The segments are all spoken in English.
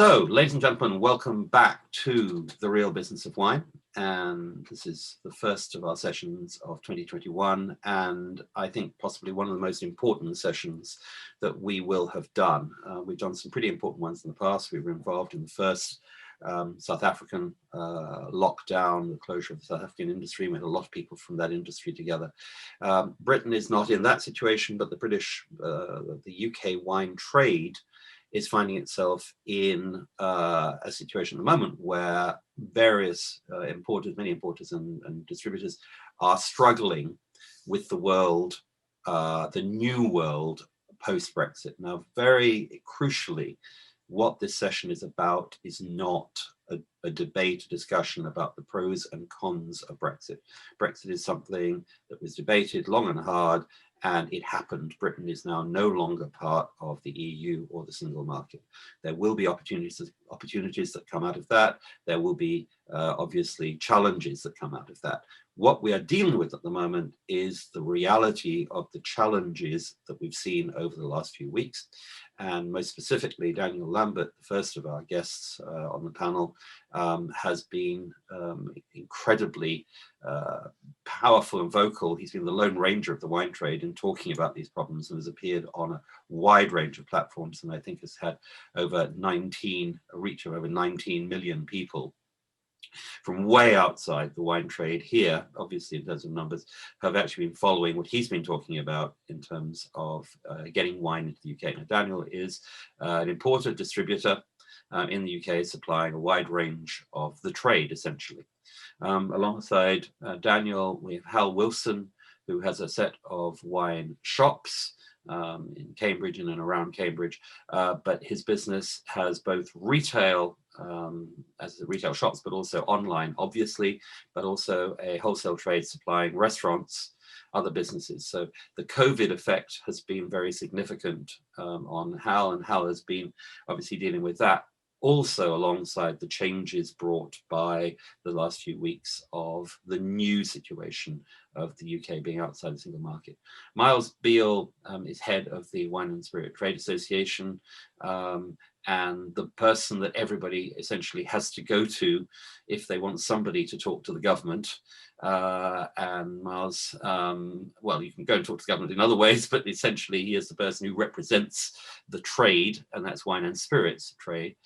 So, ladies and gentlemen, welcome back to The Real Business of Wine. And this is the first of our sessions of 2021, and I think possibly one of the most important sessions that we will have done. We've done some pretty important ones in the past. We were involved in the first South African lockdown, the closure of the South African industry. We had a lot of people from that industry together. Britain is not in that situation, but the UK wine trade is finding itself in a situation at the moment where various many importers and distributors are struggling with the world, the new world post-Brexit. Now, very crucially, what this session is about is not a debate, a discussion about the pros and cons of Brexit. Brexit is something that was debated long and hard, and it happened. Britain is now no longer part of the EU or the single market. There will be opportunities that come out of that. There will be obviously challenges that come out of that. What we are dealing with at the moment is the reality of the challenges that we've seen over the last few weeks. And most specifically, Daniel Lambert, the first of our guests on the panel, has been incredibly powerful and vocal. He's been the lone ranger of the wine trade in talking about these problems and has appeared on a wide range of platforms, and I think has had a reach of over 19 million people from way outside the wine trade here, obviously in terms of numbers, have actually been following what he's been talking about in terms of getting wine into the UK. Now, Daniel is an importer, distributor in the UK, supplying a wide range of the trade, essentially. Alongside Daniel, we have Hal Wilson, who has a set of wine shops in Cambridge and around Cambridge, but his business has both retail as retail shops, but also online, obviously, but also a wholesale trade supplying restaurants, other businesses. So the COVID effect has been very significant on Hal, and Hal has been obviously dealing with that also alongside the changes brought by the last few weeks of the new situation of the UK being outside the single market. Miles Beale is head of the Wine and Spirit Trade Association, and the person that everybody essentially has to go to if they want somebody to talk to the government. And Miles, well, you can go and talk to the government in other ways, but essentially he is the person who represents the trade, and that's wine and spirits trade.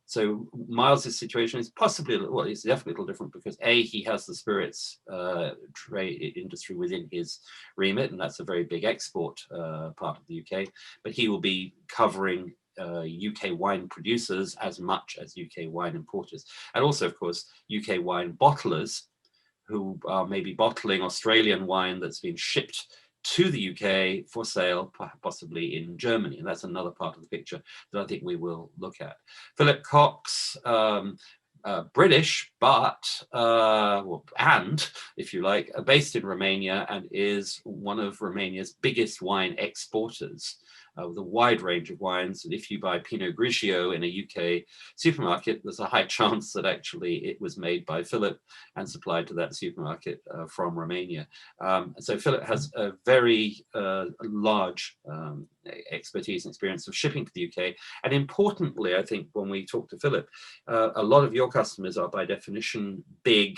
So Miles's situation is possibly, well, it's definitely a little different because he has the spirits trade industry within his remit, and that's a very big export part of the UK, but he will be covering UK wine producers as much as UK wine importers. And also, of course, UK wine bottlers who are maybe bottling Australian wine that's been shipped to the UK for sale, possibly in Germany. And that's another part of the picture that I think we will look at. Philip Cox, British, but, if you like, based in Romania and is one of Romania's biggest wine exporters. With a wide range of wines, and if you buy Pinot Grigio in a UK supermarket, there's a high chance that actually it was made by Philip and supplied to that supermarket from Romania. So Philip has a very large expertise and experience of shipping to the UK. And importantly, I think when we talk to Philip, a lot of your customers are by definition big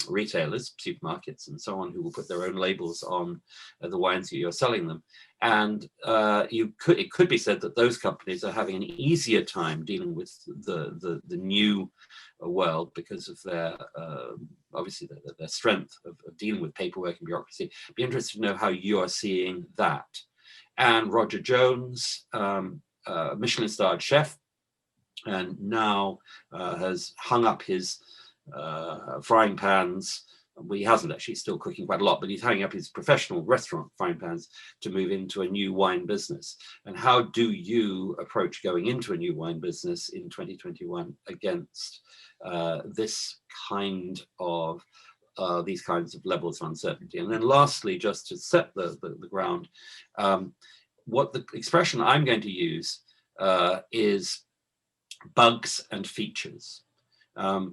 retailers, supermarkets and so on, who will put their own labels on the wines that you're selling them. And it could be said that those companies are having an easier time dealing with the new world because of their obviously their strength of dealing with paperwork and bureaucracy. Be interested to know how you are seeing that. And Roger Jones, Michelin-starred chef, and now has hung up his frying pans. Well, he hasn't actually, still cooking quite a lot, but he's hanging up his professional restaurant frying pans to move into a new wine business. And how do you approach going into a new wine business in 2021 against this kind of these kinds of levels of uncertainty? And then lastly, just to set the ground, what the expression I'm going to use is bugs and features.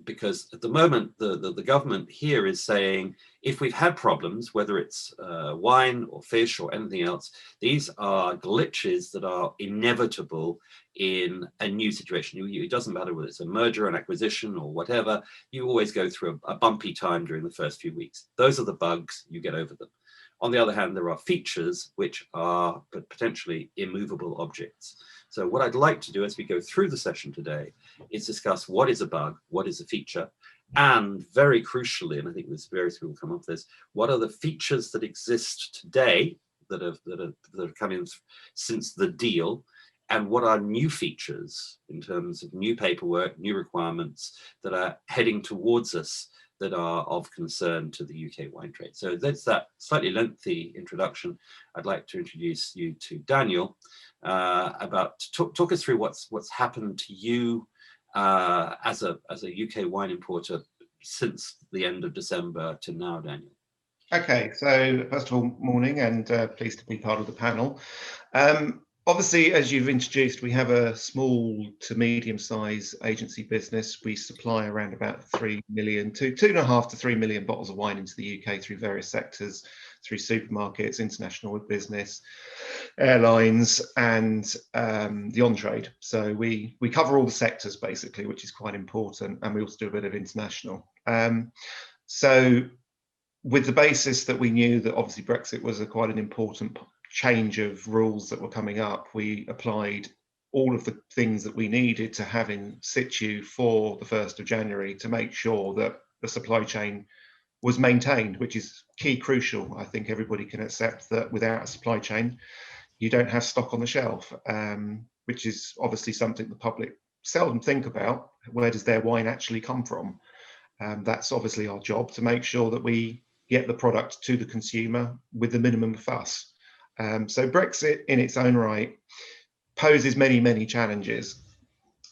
Because at the moment, the government here is saying, if we've had problems, whether it's wine or fish or anything else, these are glitches that are inevitable in a new situation. It doesn't matter whether it's a merger, an acquisition, or whatever. You always go through a bumpy time during the first few weeks. Those are the bugs, you get over them. On the other hand, there are features which are potentially immovable objects. So what I'd like to do as we go through the session today is discuss what is a bug, what is a feature, and very crucially, and I think there's various people come up with this, what are the features that exist today that have come in since the deal, and what are new features in terms of new paperwork, new requirements that are heading towards us that are of concern to the UK wine trade. So that's that slightly lengthy introduction. I'd like to introduce you to Daniel talk us through what's happened to you as a UK wine importer since the end of December to now, Daniel. Okay, so first of all, morning, and pleased to be part of the panel. Obviously, as you've introduced, we have a small to medium-sized agency business. We supply around about 3 million, 2.5 to 3 million bottles of wine into the UK through various sectors, through supermarkets, international business, airlines, and the on-trade. So we cover all the sectors basically, which is quite important, and we also do a bit of international. So with the basis that we knew that obviously Brexit was quite an important change of rules that were coming up, we applied all of the things that we needed to have in situ for the 1st of January to make sure that the supply chain was maintained, which is key crucial. I think everybody can accept that without a supply chain, you don't have stock on the shelf, which is obviously something the public seldom think about. Where does their wine actually come from? That's obviously our job, to make sure that we get the product to the consumer with the minimum fuss. So Brexit in its own right poses many challenges.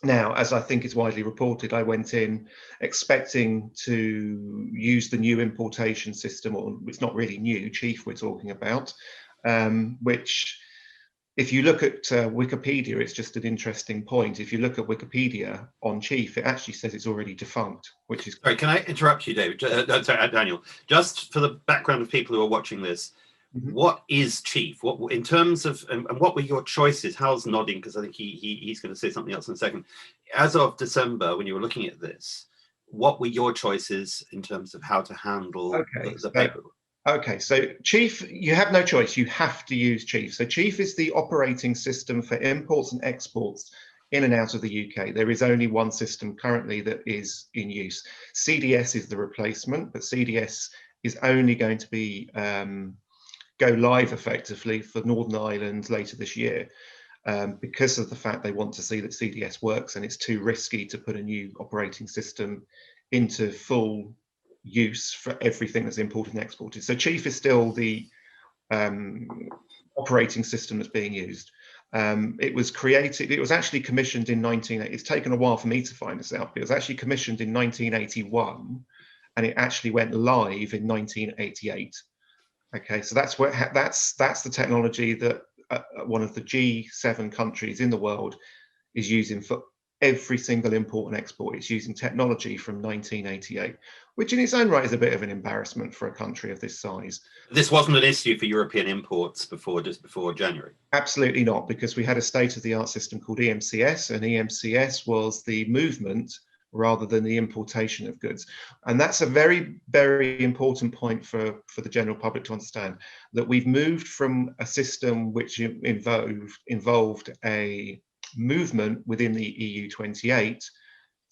Now, as I think is widely reported, I went in expecting to use the new importation system, or it's not really new, Chief we're talking about, which if you look at Wikipedia, it's just an interesting point. If you look at Wikipedia on Chief, it actually says it's already defunct, which is... Sorry, can I interrupt you, David? Sorry, Daniel. Just for the background of people who are watching this, what is Chief? What in terms of, and what were your choices? Hal's nodding because I think he's going to say something else in a second. As of December, when you were looking at this, what were your choices in terms of how to handle the paperwork? Okay, so Chief, you have no choice. You have to use Chief. So Chief is the operating system for imports and exports in and out of the UK. There is only one system currently that is in use. CDS is the replacement, but CDS is only going to be go live effectively for Northern Ireland later this year, because of the fact they want to see that CDS works, and it's too risky to put a new operating system into full use for everything that's imported and exported. So Chief is still the operating system that's being used. It was actually commissioned in it's taken a while for me to find this out, but it was actually commissioned in 1981, and it actually went live in 1988. Okay, so that's the technology that one of the G7 countries in the world is using for every single import and export. It's using technology from 1988, which in its own right is a bit of an embarrassment for a country of this size. This wasn't an issue for European imports just before January? Absolutely not, because we had a state-of-the-art system called EMCS, and EMCS was the movement rather than the importation of goods. And that's a very important point for the general public to understand, that we've moved from a system which involved a movement within the EU 28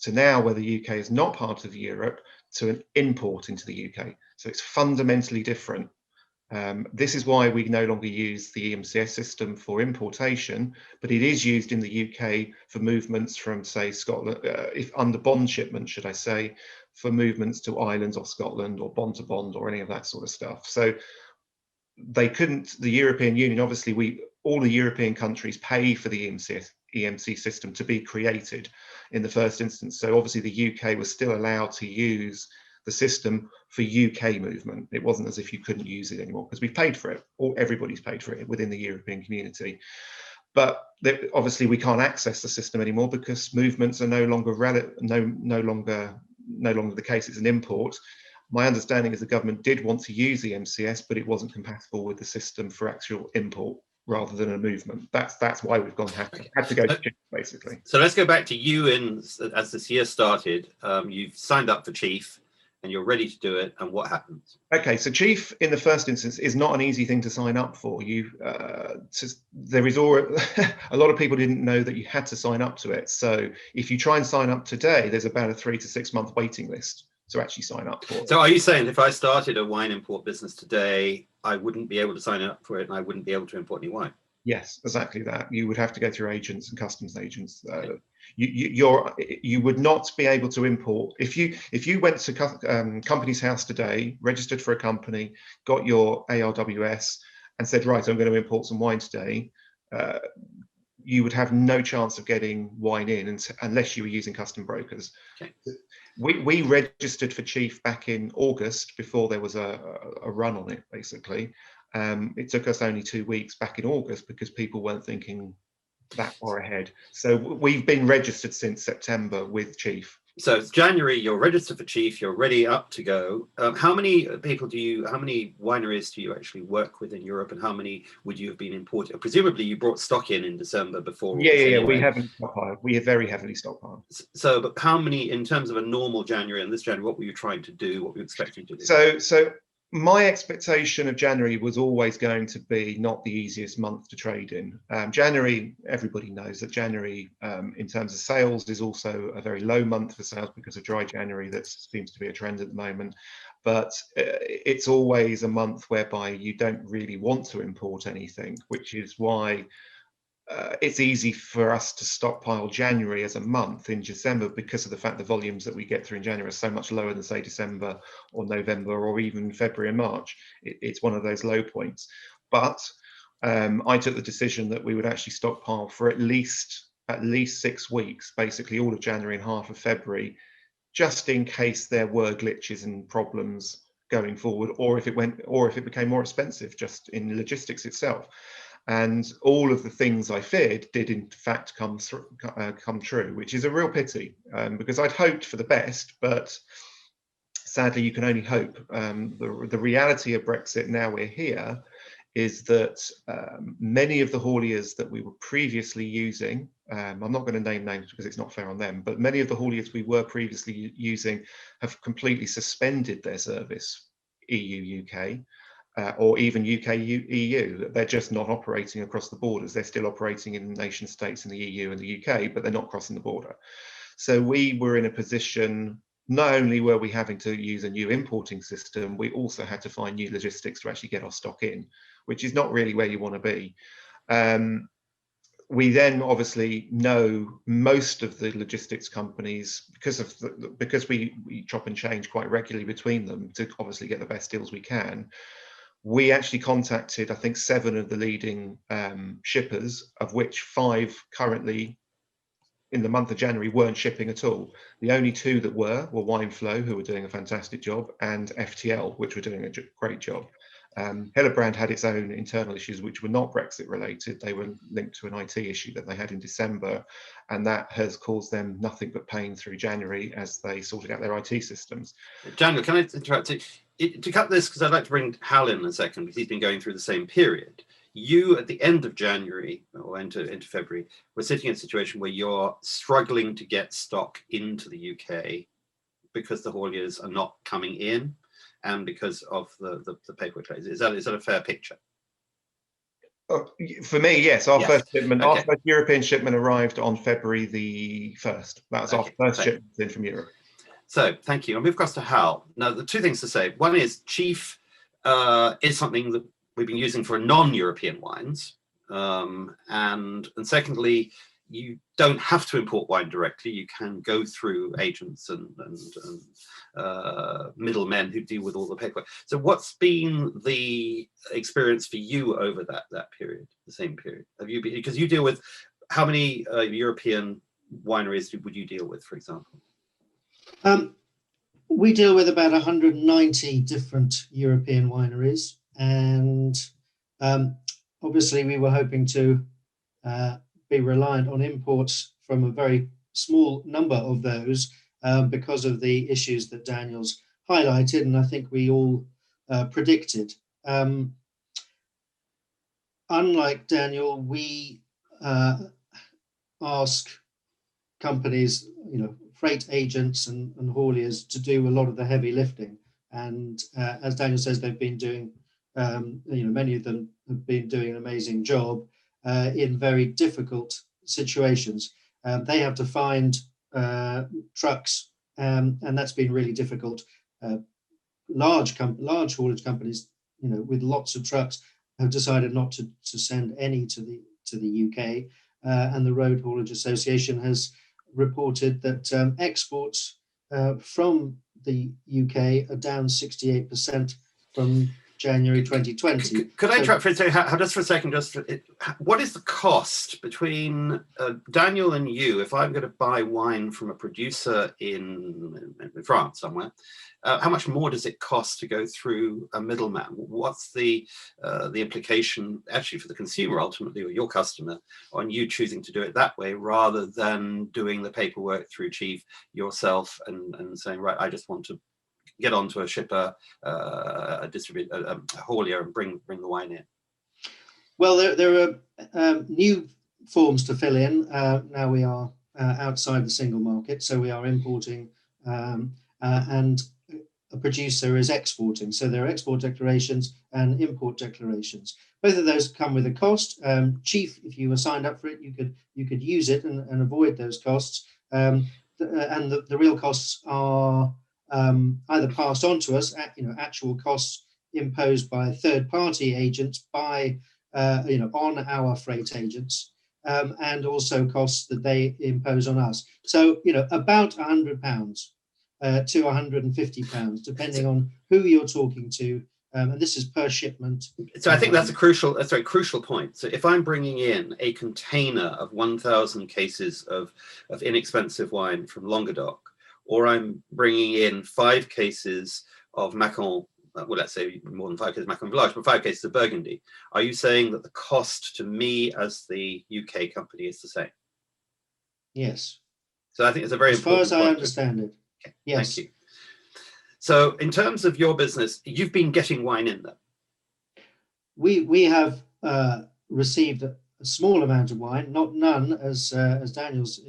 to now, where the UK is not part of Europe, to an import into the UK. So it's fundamentally different. This is why we no longer use the EMCS system for importation, but it is used in the UK for movements from, say, Scotland, if under bond shipment, should I say, for movements to Ireland or Scotland or bond to bond or any of that sort of stuff. So they couldn't, the European Union, obviously all the European countries pay for the EMC system to be created in the first instance. So obviously the UK was still allowed to use the system for UK movement. It wasn't as if you couldn't use it anymore, because we've paid for it, or everybody's paid for it within the European community. but obviously we can't access the system anymore because movements are no longer the case. It's an import. My understanding is the government did want to use the MCS, but it wasn't compatible with the system for actual import rather than a movement. That's why we've had to go to Chief, basically. So let's go back to you as this year started. You've signed up for Chief and you're ready to do it, and what happens? Okay, so Chief in the first instance is not an easy thing to sign up for. There is a lot of people didn't know that you had to sign up to it. So if you try and sign up today, there's about a 3 to 6 month waiting list to actually sign up for it. So are you saying if I started a wine import business today, I wouldn't be able to sign up for it and I wouldn't be able to import any wine? Yes, exactly that. You would have to go through agents and customs agents. You would not be able to import if you went to Companies House today, registered for a company, got your ARWS, and said, right, I'm going to import some wine today. You would have no chance of getting wine in unless you were using custom brokers. Okay. We registered for Chief back in August before there was a run on it, basically. It took us only 2 weeks back in August because people weren't thinking that far ahead. So we've been registered since September with Chief. So it's January, you're registered for Chief, you're ready up to go. How many wineries do you actually work with in Europe, and how many would you have been importing? Presumably you brought stock in December before. Yeah, we haven't stockpiled. We are very heavily stockpiled. So, but how many, in terms of a normal January and this January, what were you trying to do? What were you expecting to do? So my expectation of January was always going to be not the easiest month to trade in. January, everybody knows that January, in terms of sales, is also a very low month for sales because of dry January. That seems to be a trend at the moment. But it's always a month whereby you don't really want to import anything, which is why it's easy for us to stockpile January as a month in December because of the fact the volumes that we get through in January are so much lower than, say, December or November or even February and March. It's one of those low points. But I took the decision that we would actually stockpile for at least 6 weeks, basically all of January and half of February, just in case there were glitches and problems going forward, or if it became more expensive just in logistics itself. And all of the things I feared did in fact come true, which is a real pity, because I'd hoped for the best, but sadly you can only hope. The reality of Brexit, now we're here, is that many of the hauliers that we were previously using, I'm not going to name names because it's not fair on them, but many of the hauliers we were previously using have completely suspended their service, EU, UK. Or even UK, EU. They're just not operating across the borders. They're still operating in nation states in the EU and the UK, but they're not crossing the border. So we were in a position, not only were we having to use a new importing system, we also had to find new logistics to actually get our stock in, which is not really where you want to be. We then obviously know most of the logistics companies because we chop and change quite regularly between them to obviously get the best deals we can. We actually contacted, I think, 7 of the leading shippers, of which 5 currently in the month of January weren't shipping at all. The only 2 that were Wineflow, who were doing a fantastic job, and FTL, which were doing a great job. Hillebrand had its own internal issues, which were not Brexit related. They were linked to an IT issue that they had in December, and that has caused them nothing but pain through January as they sorted out their IT systems. Daniel, can I interrupt you? To cut this, because I'd like to bring Hal in a second, because he's been going through the same period. You, at the end of January or into February, were sitting in a situation where you're struggling to get stock into the UK because the hauliers are not coming in and because of the paperwork. Is that a fair picture? For me, yes. Our Yes. first shipment, Okay. our first European shipment arrived on February the 1st. That was our first shipment in from Europe. So thank you. I'll move across to Hal. Now, the 2 things to say. One is Chief is something that we've been using for non-European wines. And secondly, you don't have to import wine directly. You can go through agents and middlemen who deal with all the paperwork. So what's been the experience for you over that period, the same period? Have you been, because you deal with, how many European wineries would you deal with, for example? We deal with about 190 different European wineries, and obviously we were hoping to be reliant on imports from a very small number of those because of the issues that Daniel's highlighted, and I think we all predicted. Unlike Daniel, we ask companies, freight agents and hauliers to do a lot of the heavy lifting. And as Daniel says, they've been doing, many of them have been doing an amazing job in very difficult situations. They have to find trucks, and that's been really difficult. Large haulage companies, with lots of trucks, have decided not to send any to the UK, and the Road Haulage Association has reported that exports from the UK are down 68% from January 2020. Could I interrupt for a second? What is the cost between Daniel and you if I'm going to buy wine from a producer in France somewhere? How much more does it cost to go through a middleman? What's the implication actually for the consumer ultimately, or your customer, on you choosing to do it that way rather than doing the paperwork through Chief yourself and saying, right, I just want to get onto a shipper, a distributor, a haulier, and bring the wine in? Well, there are new forms to fill in. Now we are outside the single market, so we are importing, and a producer is exporting. So there are export declarations and import declarations. Both of those come with a cost. Chief, if you were signed up for it, you could use it and avoid those costs. And the real costs are either passed on to us, actual costs imposed by third-party agents on our freight agents, and also costs that they impose on us. So about £100 to £150, depending on who you're talking to, and this is per shipment. So I think that's a very crucial point. So if I'm bringing in a container of 1,000 cases of inexpensive wine from Languedoc, or I'm bringing in 5 cases of Macon, well, let's say more than 5 cases of Macon Village, but 5 cases of Burgundy, are you saying that the cost to me as the UK company is the same? Yes. So I think it's a very important point. As far as I understand it. Okay. Yes. Thank you. So in terms of your business, you've been getting wine in there. We have received a small amount of wine, not none as Daniel's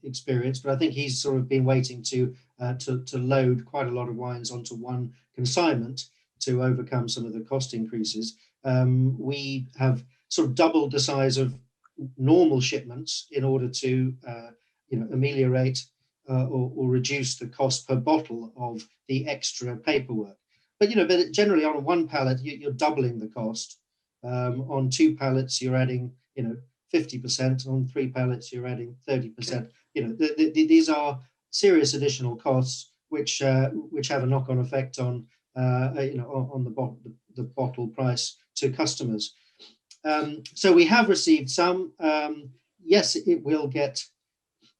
experienced, but I think he's sort of been waiting to load quite a lot of wines onto one consignment to overcome some of the cost increases. We have sort of doubled the size of normal shipments in order to ameliorate or reduce the cost per bottle of the extra paperwork. But generally on one pallet you're doubling the cost. On 2 pallets you're adding 50%. On 3 pallets you're adding 30%. These are serious additional costs which have a knock-on effect on the bottle price to customers. So we have received some. Yes, it will get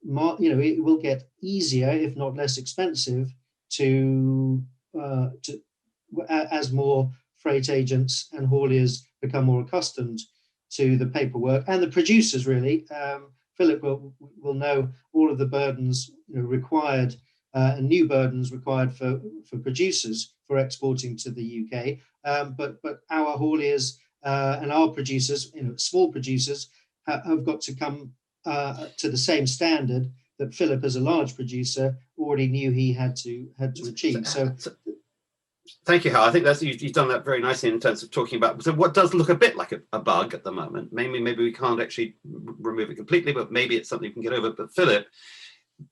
it will get easier, if not less expensive, to as more freight agents and hauliers become more accustomed to the paperwork, and the producers really. Philip will know all of the burdens required, and new burdens required for producers for exporting to the UK. But our hauliers and our producers, small producers, have got to come to the same standard that Philip, as a large producer, already knew he had to achieve. So thank you, Hal. I think you've done that very nicely in terms of talking about what does look a bit like a bug at the moment. Maybe we can't actually remove it completely, but maybe it's something we can get over. But Philip,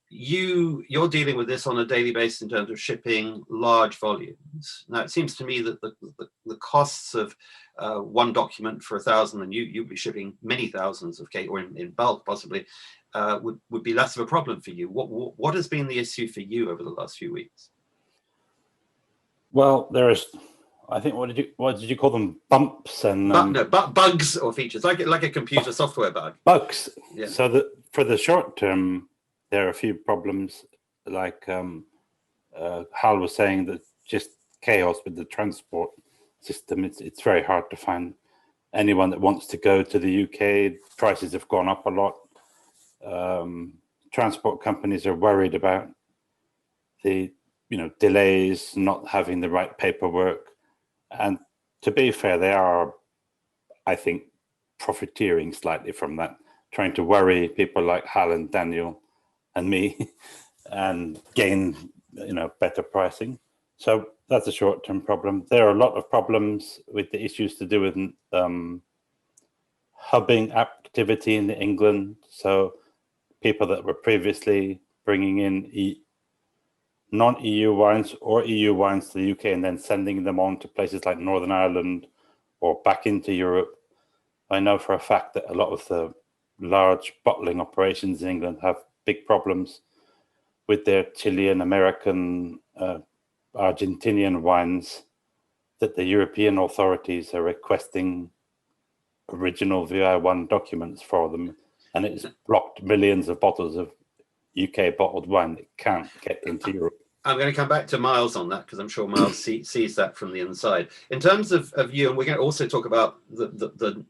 you're dealing with this on a daily basis in terms of shipping large volumes. Now, it seems to me that the costs of one document for 1,000, and you'd be shipping many thousands of cake, or in bulk possibly, would be less of a problem for you. What has been the issue for you over the last few weeks? Well, there is, I think, what did you call them? Bumps and bugs or features, like a computer software bug. Bugs. Yeah. So for the short term, there are a few problems, like Hal was saying, that just chaos with the transport system. It's very hard to find anyone that wants to go to the UK, prices have gone up a lot. Transport companies are worried about the delays, not having the right paperwork, and to be fair, they are, I think, profiteering slightly from that, trying to worry people like Hal and Daniel and me and gain better pricing. So that's a short-term problem. There are a lot of problems with the issues to do with hubbing activity in England. So people that were previously bringing in non-EU wines or EU wines to the UK and then sending them on to places like Northern Ireland or back into Europe. I know for a fact that a lot of the large bottling operations in England have big problems with their Chilean, American, Argentinian wines, that the European authorities are requesting original VI1 documents for them, and it's blocked millions of bottles of UK bottled wine that can't get into Europe. I'm going to come back to Miles on that because I'm sure Miles sees that from the inside. In terms of you, and we're going to also talk about the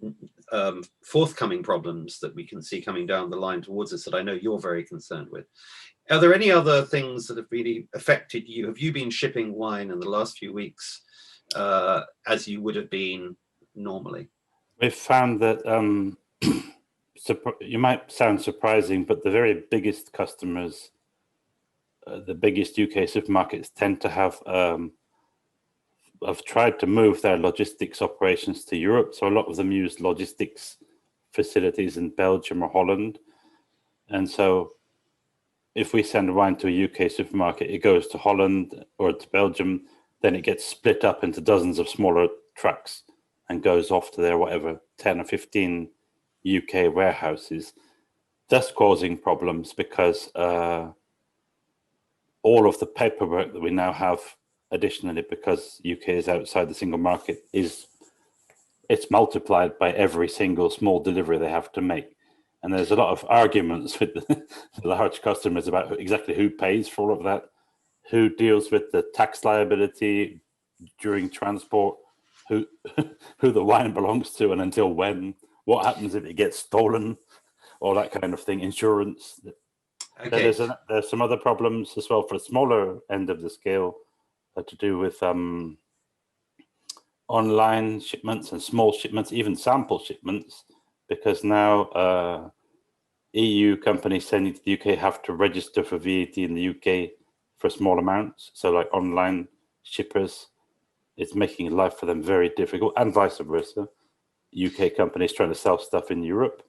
forthcoming problems that we can see coming down the line towards us that I know you're very concerned with. Are there any other things that have really affected you? Have you been shipping wine in the last few weeks as you would have been normally? We've found that, you might sound surprising, but the very biggest customers, the biggest UK supermarkets tend to have tried to move their logistics operations to Europe. So a lot of them use logistics facilities in Belgium or Holland. And so if we send wine to a UK supermarket, it goes to Holland or to Belgium, then it gets split up into dozens of smaller trucks and goes off to their 10 or 15 UK warehouses. That's causing problems because all of the paperwork that we now have additionally, because UK is outside the single market, it's multiplied by every single small delivery they have to make. And there's a lot of arguments with the large customers about exactly who pays for all of that, who deals with the tax liability during transport, who the wine belongs to and until when, what happens if it gets stolen, all that kind of thing, insurance. Okay. There's some other problems as well for the smaller end of the scale to do with online shipments and small shipments, even sample shipments, because now EU companies sending to the UK have to register for VAT in the UK for small amounts. So like online shippers, it's making life for them very difficult, and vice versa. UK companies trying to sell stuff in Europe.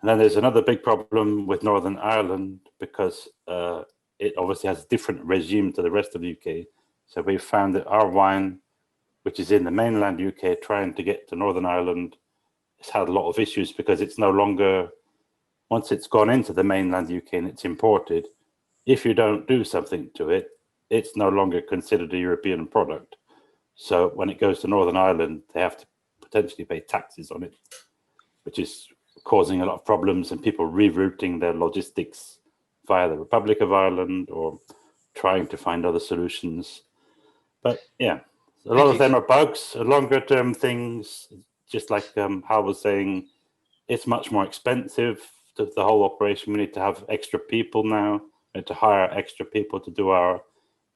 And then there's another big problem with Northern Ireland because it obviously has a different regime to the rest of the UK. So we've found that our wine, which is in the mainland UK, trying to get to Northern Ireland, has had a lot of issues because it's no longer, once it's gone into the mainland UK and it's imported, if you don't do something to it, it's no longer considered a European product. So when it goes to Northern Ireland, they have to potentially pay taxes on it, which is causing a lot of problems and people rerouting their logistics via the Republic of Ireland or trying to find other solutions. But yeah, a lot of them are bugs, longer term things, just like Hal was saying, it's much more expensive, the whole operation. We need to have extra people now, we need to hire extra people to do our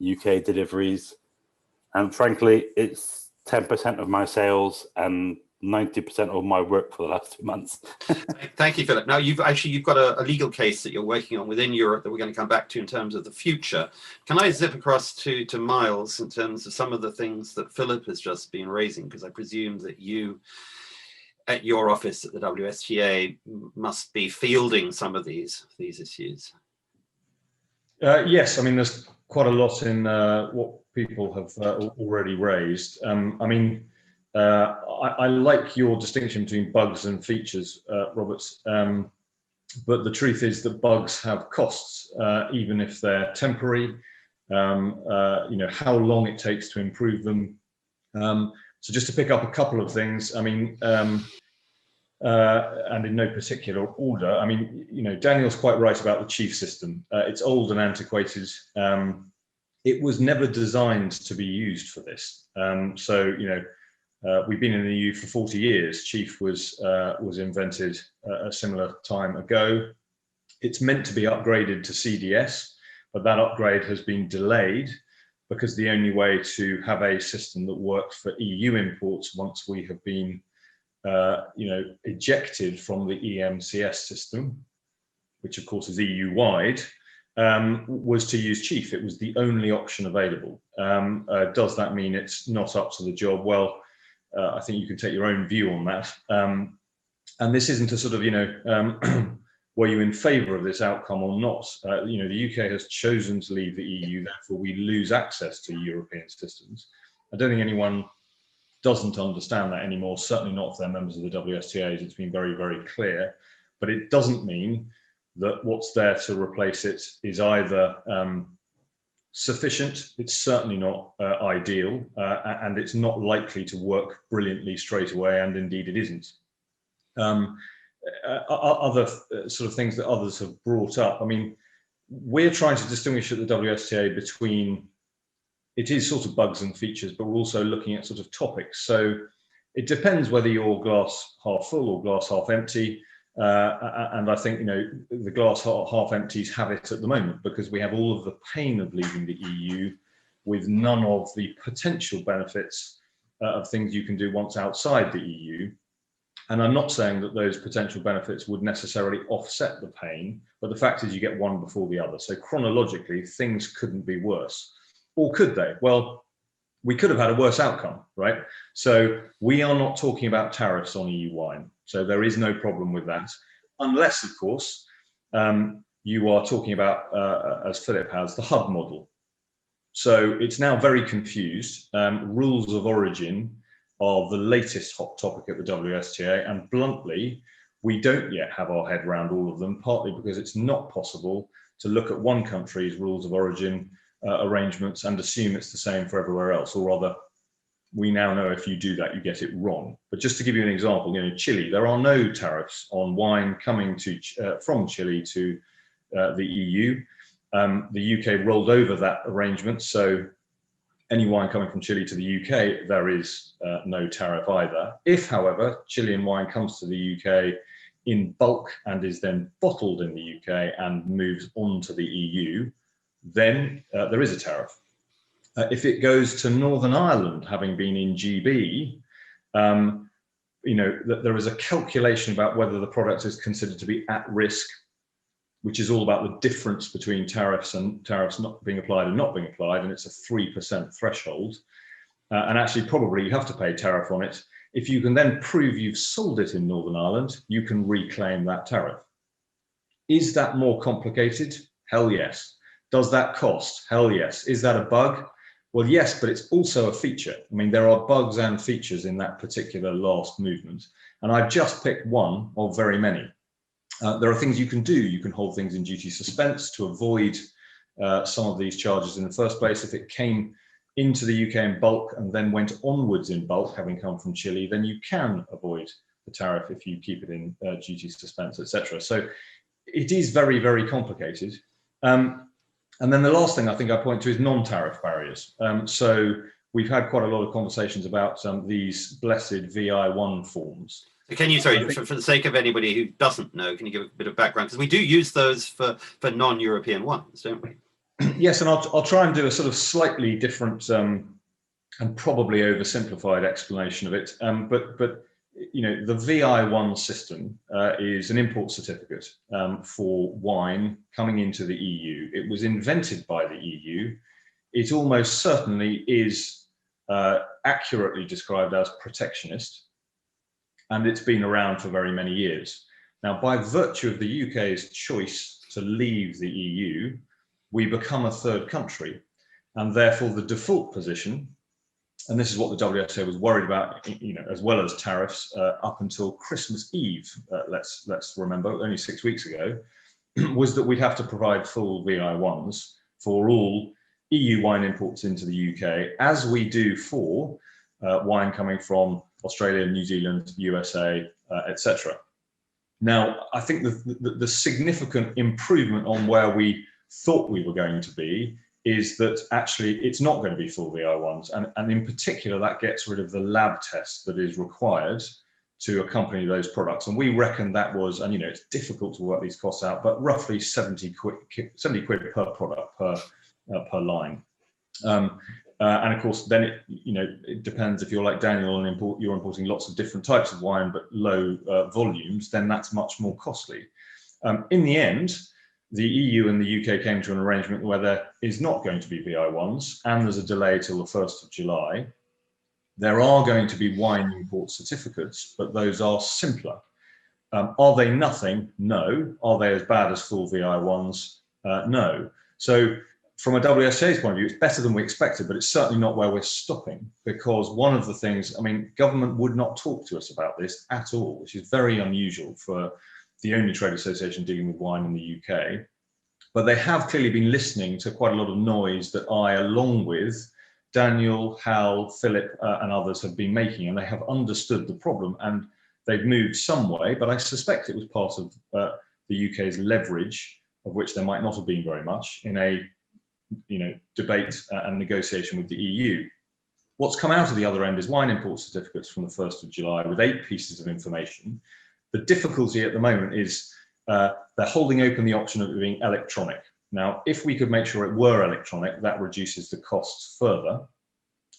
UK deliveries. And frankly, it's 10% of my sales and 90% of my work for the last 2 months. Thank you, Philip. Now, you've got a legal case that you're working on within Europe that we're going to come back to in terms of the future. Can I zip across to Miles in terms of some of the things that Philip has just been raising? Because I presume that you, at your office at the WSTA, must be fielding some of these issues. Yes, I mean, there's quite a lot in what people have already raised. I like your distinction between bugs and features, Roberts, but the truth is that bugs have costs, even if they're temporary. How long it takes to improve them. So just to pick up a couple of things, I mean, and in no particular order, I mean, Daniel's quite right about the chief system. It's old and antiquated. It was never designed to be used for this. We've been in the EU for 40 years. Chief was invented a similar time ago. It's meant to be upgraded to CDS, but that upgrade has been delayed because the only way to have a system that works for EU imports once we have been ejected from the EMCS system, which of course is EU-wide, was to use Chief. It was the only option available. Does that mean it's not up to the job? Well, I think you can take your own view on that. And this isn't a sort of, were you in favour of this outcome or not? The UK has chosen to leave the EU, therefore we lose access to European systems. I don't think anyone doesn't understand that anymore, certainly not if they're members of the WSTAs. It's been very, very clear, but it doesn't mean that what's there to replace it is either sufficient, it's certainly not ideal, and it's not likely to work brilliantly straight away, and indeed it isn't. Other sort of things that others have brought up, I mean, we're trying to distinguish at the WSTA between, it is sort of bugs and features, but we're also looking at sort of topics. So it depends whether you're glass half full or glass half empty. And I think, the glass half empties have it at the moment because we have all of the pain of leaving the EU with none of the potential benefits of things you can do once outside the EU. And I'm not saying that those potential benefits would necessarily offset the pain, but the fact is you get one before the other. So chronologically, things couldn't be worse. Or could they? Well, we could have had a worse outcome, right? So we are not talking about tariffs on EU wine. So there is no problem with that, unless, of course, you are talking about, as Philip has, the hub model. So it's now very confused. Rules of origin are the latest hot topic at the WSTA, and bluntly, we don't yet have our head around all of them, partly because it's not possible to look at one country's rules of origin arrangements and assume it's the same for everywhere else, or rather, we now know if you do that, you get it wrong. But just to give you an example, Chile, there are no tariffs on wine coming to from Chile to the EU. The UK rolled over that arrangement, so any wine coming from Chile to the UK, there is no tariff either. If, however, Chilean wine comes to the UK in bulk and is then bottled in the UK and moves on to the EU, then there is a tariff. If it goes to Northern Ireland, having been in GB, there is a calculation about whether the product is considered to be at risk, which is all about the difference between tariffs and tariffs not being applied and not being applied, and it's a 3% threshold. And actually, probably you have to pay tariff on it. If you can then prove you've sold it in Northern Ireland, you can reclaim that tariff. Is that more complicated? Hell yes. Does that cost? Hell yes. Is that a bug? Well, yes, but it's also a feature. I mean, there are bugs and features in that particular last movement. And I've just picked one of very many. There are things you can do. You can hold things in duty suspense to avoid some of these charges in the first place. If it came into the UK in bulk and then went onwards in bulk, having come from Chile, then you can avoid the tariff if you keep it in duty suspense, etc. So it is very, very complicated. And then the last thing I think I point to is non-tariff barriers. So we've had quite a lot of conversations about these blessed VI1 forms. Can you, sorry, for the sake of anybody who doesn't know, can you give a bit of background? Because we do use those for non-European wines, don't we? Yes, and I'll try and do a sort of slightly different and probably oversimplified explanation of it. But the VI1 system is an import certificate for wine coming into the EU. It was invented by the EU. It almost certainly is accurately described as protectionist, and it's been around for very many years. Now, by virtue of the UK's choice to leave the EU, we become a third country, and therefore the default position, and this is what the WSA was worried about, as well as tariffs, up until Christmas Eve, let's remember, only 6 weeks ago, was that we'd have to provide full VI1s for all EU wine imports into the UK, as we do for wine coming from Australia, New Zealand, USA, etc. Now, I think the significant improvement on where we thought we were going to be is that actually it's not going to be full VI1s, and in particular that gets rid of the lab test that is required to accompany those products. And we reckon that was, and it's difficult to work these costs out, but roughly 70 quid per product per line. And of course, then it depends if you're like Daniel and you're importing lots of different types of wine, but low volumes, then that's much more costly. In the end, the EU and the UK came to an arrangement where there is not going to be VI1s, and there's a delay till the 1st of July. There are going to be wine import certificates, but those are simpler. Are they nothing? No. Are they as bad as full VI1s? No. So from a WSA's point of view, it's better than we expected, but it's certainly not where we're stopping, because one of the things, government would not talk to us about this at all, which is very unusual for the only trade association dealing with wine in the UK. But they have clearly been listening to quite a lot of noise that I, along with Daniel, Hal, Philip, and others have been making, and they have understood the problem, and they've moved some way, but I suspect it was part of the UK's leverage, of which there might not have been very much, in a debate and negotiation with the EU. What's come out of the other end is wine import certificates from the 1st of July with 8 pieces of information. The difficulty at the moment is they're holding open the option of it being electronic. Now, if we could make sure it were electronic, that reduces the costs further.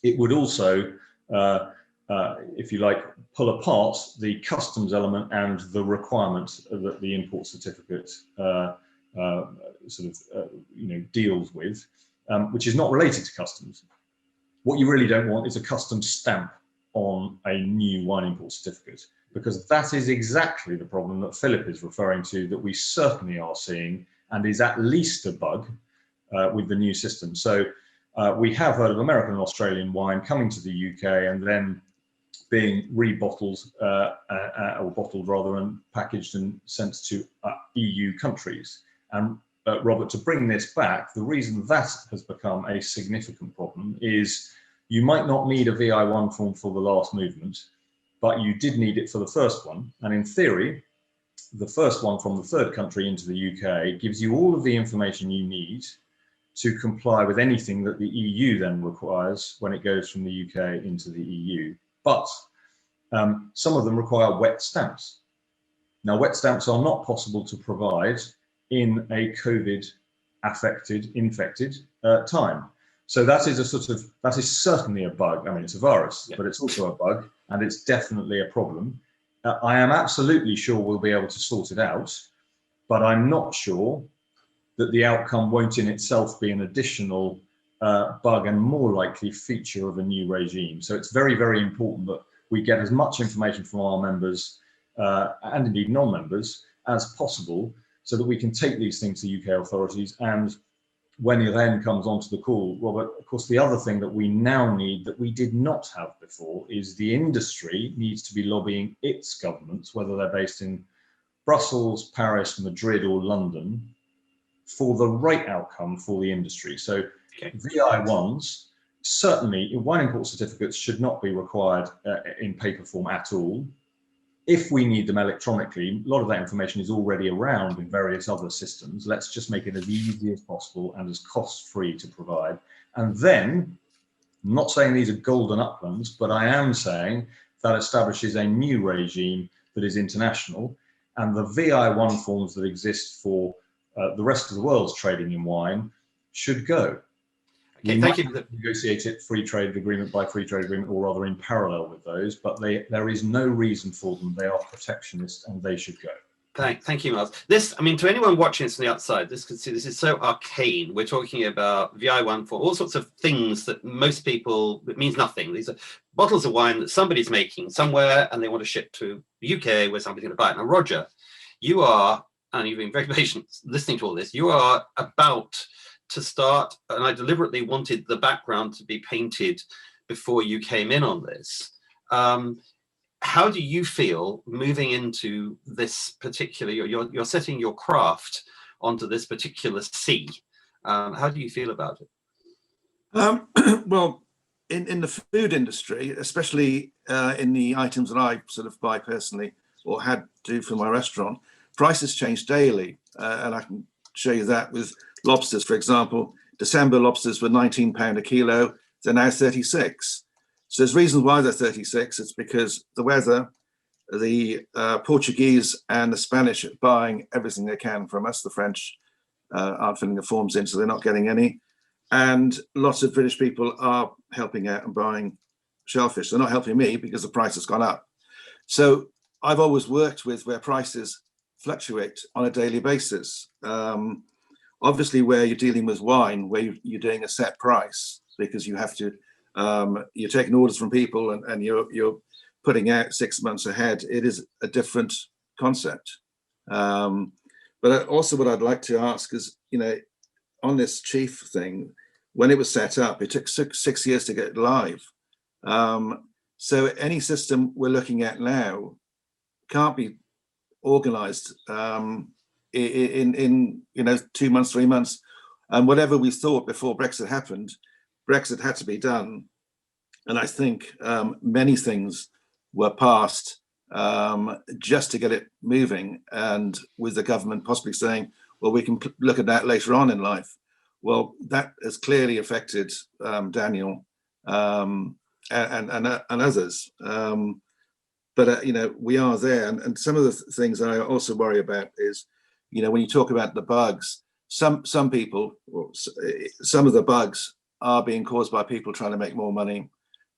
It would also, if you like, pull apart the customs element and the requirement that the import certificate deals with, which is not related to customs. What you really don't want is a customs stamp on a new wine import certificate, because that is exactly the problem that Philip is referring to, that we certainly are seeing, and is at least a bug with the new system. So we have heard of American and Australian wine coming to the UK and then being rebottled, or bottled rather, and packaged and sent to EU countries. And Robert, to bring this back, the reason that has become a significant problem is you might not need a VI1 form for the last movement, but you did need it for the first one. And in theory, the first one from the third country into the UK gives you all of the information you need to comply with anything that the EU then requires when it goes from the UK into the EU. But some of them require wet stamps. Now, wet stamps are not possible to provide in a COVID infected time. So that is certainly a bug. It's a virus, yeah, but it's also a bug, and it's definitely a problem. I am absolutely sure we'll be able to sort it out, but I'm not sure that the outcome won't in itself be an additional bug and more likely feature of a new regime. So it's very, very important that we get as much information from our members and indeed non-members as possible, so that we can take these things to UK authorities. And when it then comes onto the call, Robert, of course, the other thing that we now need that we did not have before is the industry needs to be lobbying its governments, whether they're based in Brussels, Paris, Madrid, or London, for the right outcome for the industry. So okay, VI1s, certainly wine import certificates should not be required in paper form at all. If we need them electronically, a lot of that information is already around in various other systems. Let's just make it as easy as possible and as cost-free to provide. And then, I'm not saying these are golden uplands, but I am saying that establishes a new regime that is international, and the VI1 forms that exist for the rest of the world's trading in wine should go. Okay, thank you. Negotiate it free trade agreement by free trade agreement, or rather in parallel with those, but there is no reason for them. They are protectionist and they should go. Thank you, Miles. This, to anyone watching this from the outside, this is so arcane. We're talking about VI1 for all sorts of things that most people, it means nothing. These are bottles of wine that somebody's making somewhere and they want to ship to the UK where somebody's going to buy it. Now, Roger, you are, and you've been very patient listening to all this, you are about to start, and I deliberately wanted the background to be painted before you came in on this. How do you feel moving into this particular, you're setting your craft onto this particular sea? How do you feel about it? Well, in the food industry, especially in the items that I sort of buy personally or had to for my restaurant, prices change daily. And I can show you that with lobsters, for example. December lobsters were £19 a kilo. They're now 36. So there's reasons why they're 36. It's because the weather, the Portuguese and the Spanish are buying everything they can from us. The French aren't filling the forms in, so they're not getting any. And lots of British people are helping out and buying shellfish. They're not helping me because the price has gone up. So I've always worked with where prices fluctuate on a daily basis. Obviously, where you're dealing with wine, where you're doing a set price because you have to, you're taking orders from people and you're putting out 6 months ahead. It is a different concept. But also, what I'd like to ask is, on this chief thing, when it was set up, it took six years to get live. So any system we're looking at now can't be organized in 2 months, 3 months. And whatever we thought before Brexit happened, Brexit had to be done. And I think many things were passed just to get it moving, and with the government possibly saying, well, we can look at that later on in life. Well, that has clearly affected Daniel and others. But we are there, and some of the things I also worry about is, when you talk about the bugs, some people, or some of the bugs are being caused by people trying to make more money,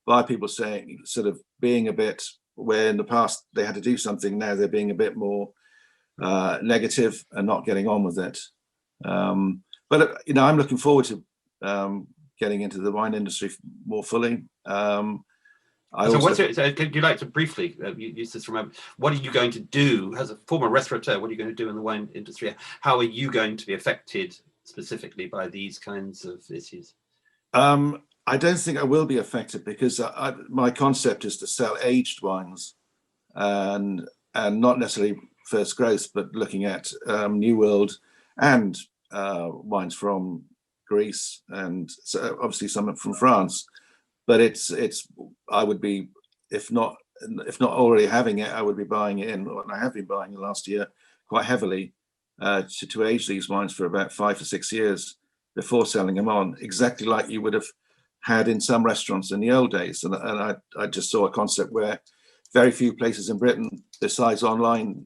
by people saying, sort of being a bit, where in the past they had to do something, now they're being a bit more negative and not getting on with it. But I'm looking forward to getting into the wine industry more fully. Could you like to briefly use this? Remember, what are you going to do as a former restaurateur? What are you going to do in the wine industry? How are you going to be affected specifically by these kinds of issues? I don't think I will be affected because my concept is to sell aged wines, and not necessarily first growth, but looking at New World and wines from Greece, and so obviously some from France. But I would be, if not already having it, I would be buying it in, and I have been buying it last year quite heavily to age these wines for about 5 or 6 years before selling them on, exactly like you would have had in some restaurants in the old days. And I just saw a concept where very few places in Britain, besides online,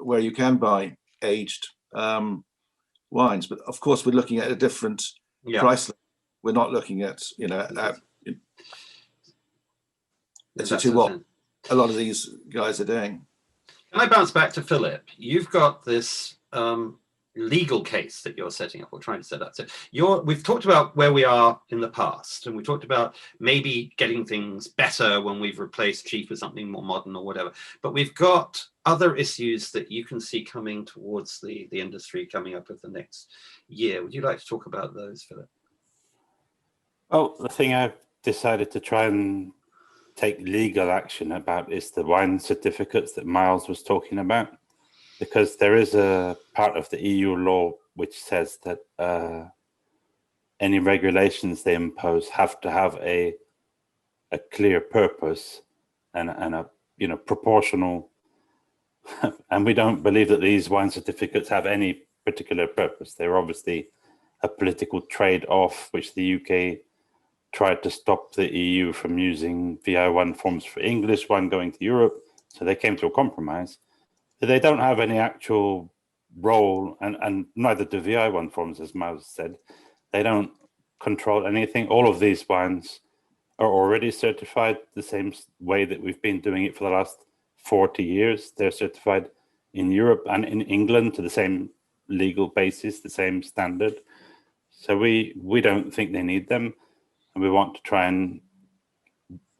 where you can buy aged wines. But of course, we're looking at a different price level. We're not looking at, to what a lot of these guys are doing. Can I bounce back to Philip? You've got this legal case that you're setting up or trying to set up. So we've talked about where we are in the past, and we talked about maybe getting things better when we've replaced cheap with something more modern or whatever. But we've got other issues that you can see coming towards the industry coming up with the next year. Would you like to talk about those, Philip? Well, the thing I've decided to try and take legal action about is the wine certificates that Miles was talking about, because there is a part of the EU law which says that any regulations they impose have to have a clear purpose and a proportional. And we don't believe that these wine certificates have any particular purpose. They're obviously a political trade-off, which the UK tried to stop the EU from using VI1 forms for English wine going to Europe. So they came to a compromise. They don't have any actual role, and neither do VI1 forms, as Miles said. They don't control anything. All of these wines are already certified the same way that we've been doing it for the last 40 years. They're certified in Europe and in England to the same legal basis, the same standard. So we don't think they need them. And we want to try and,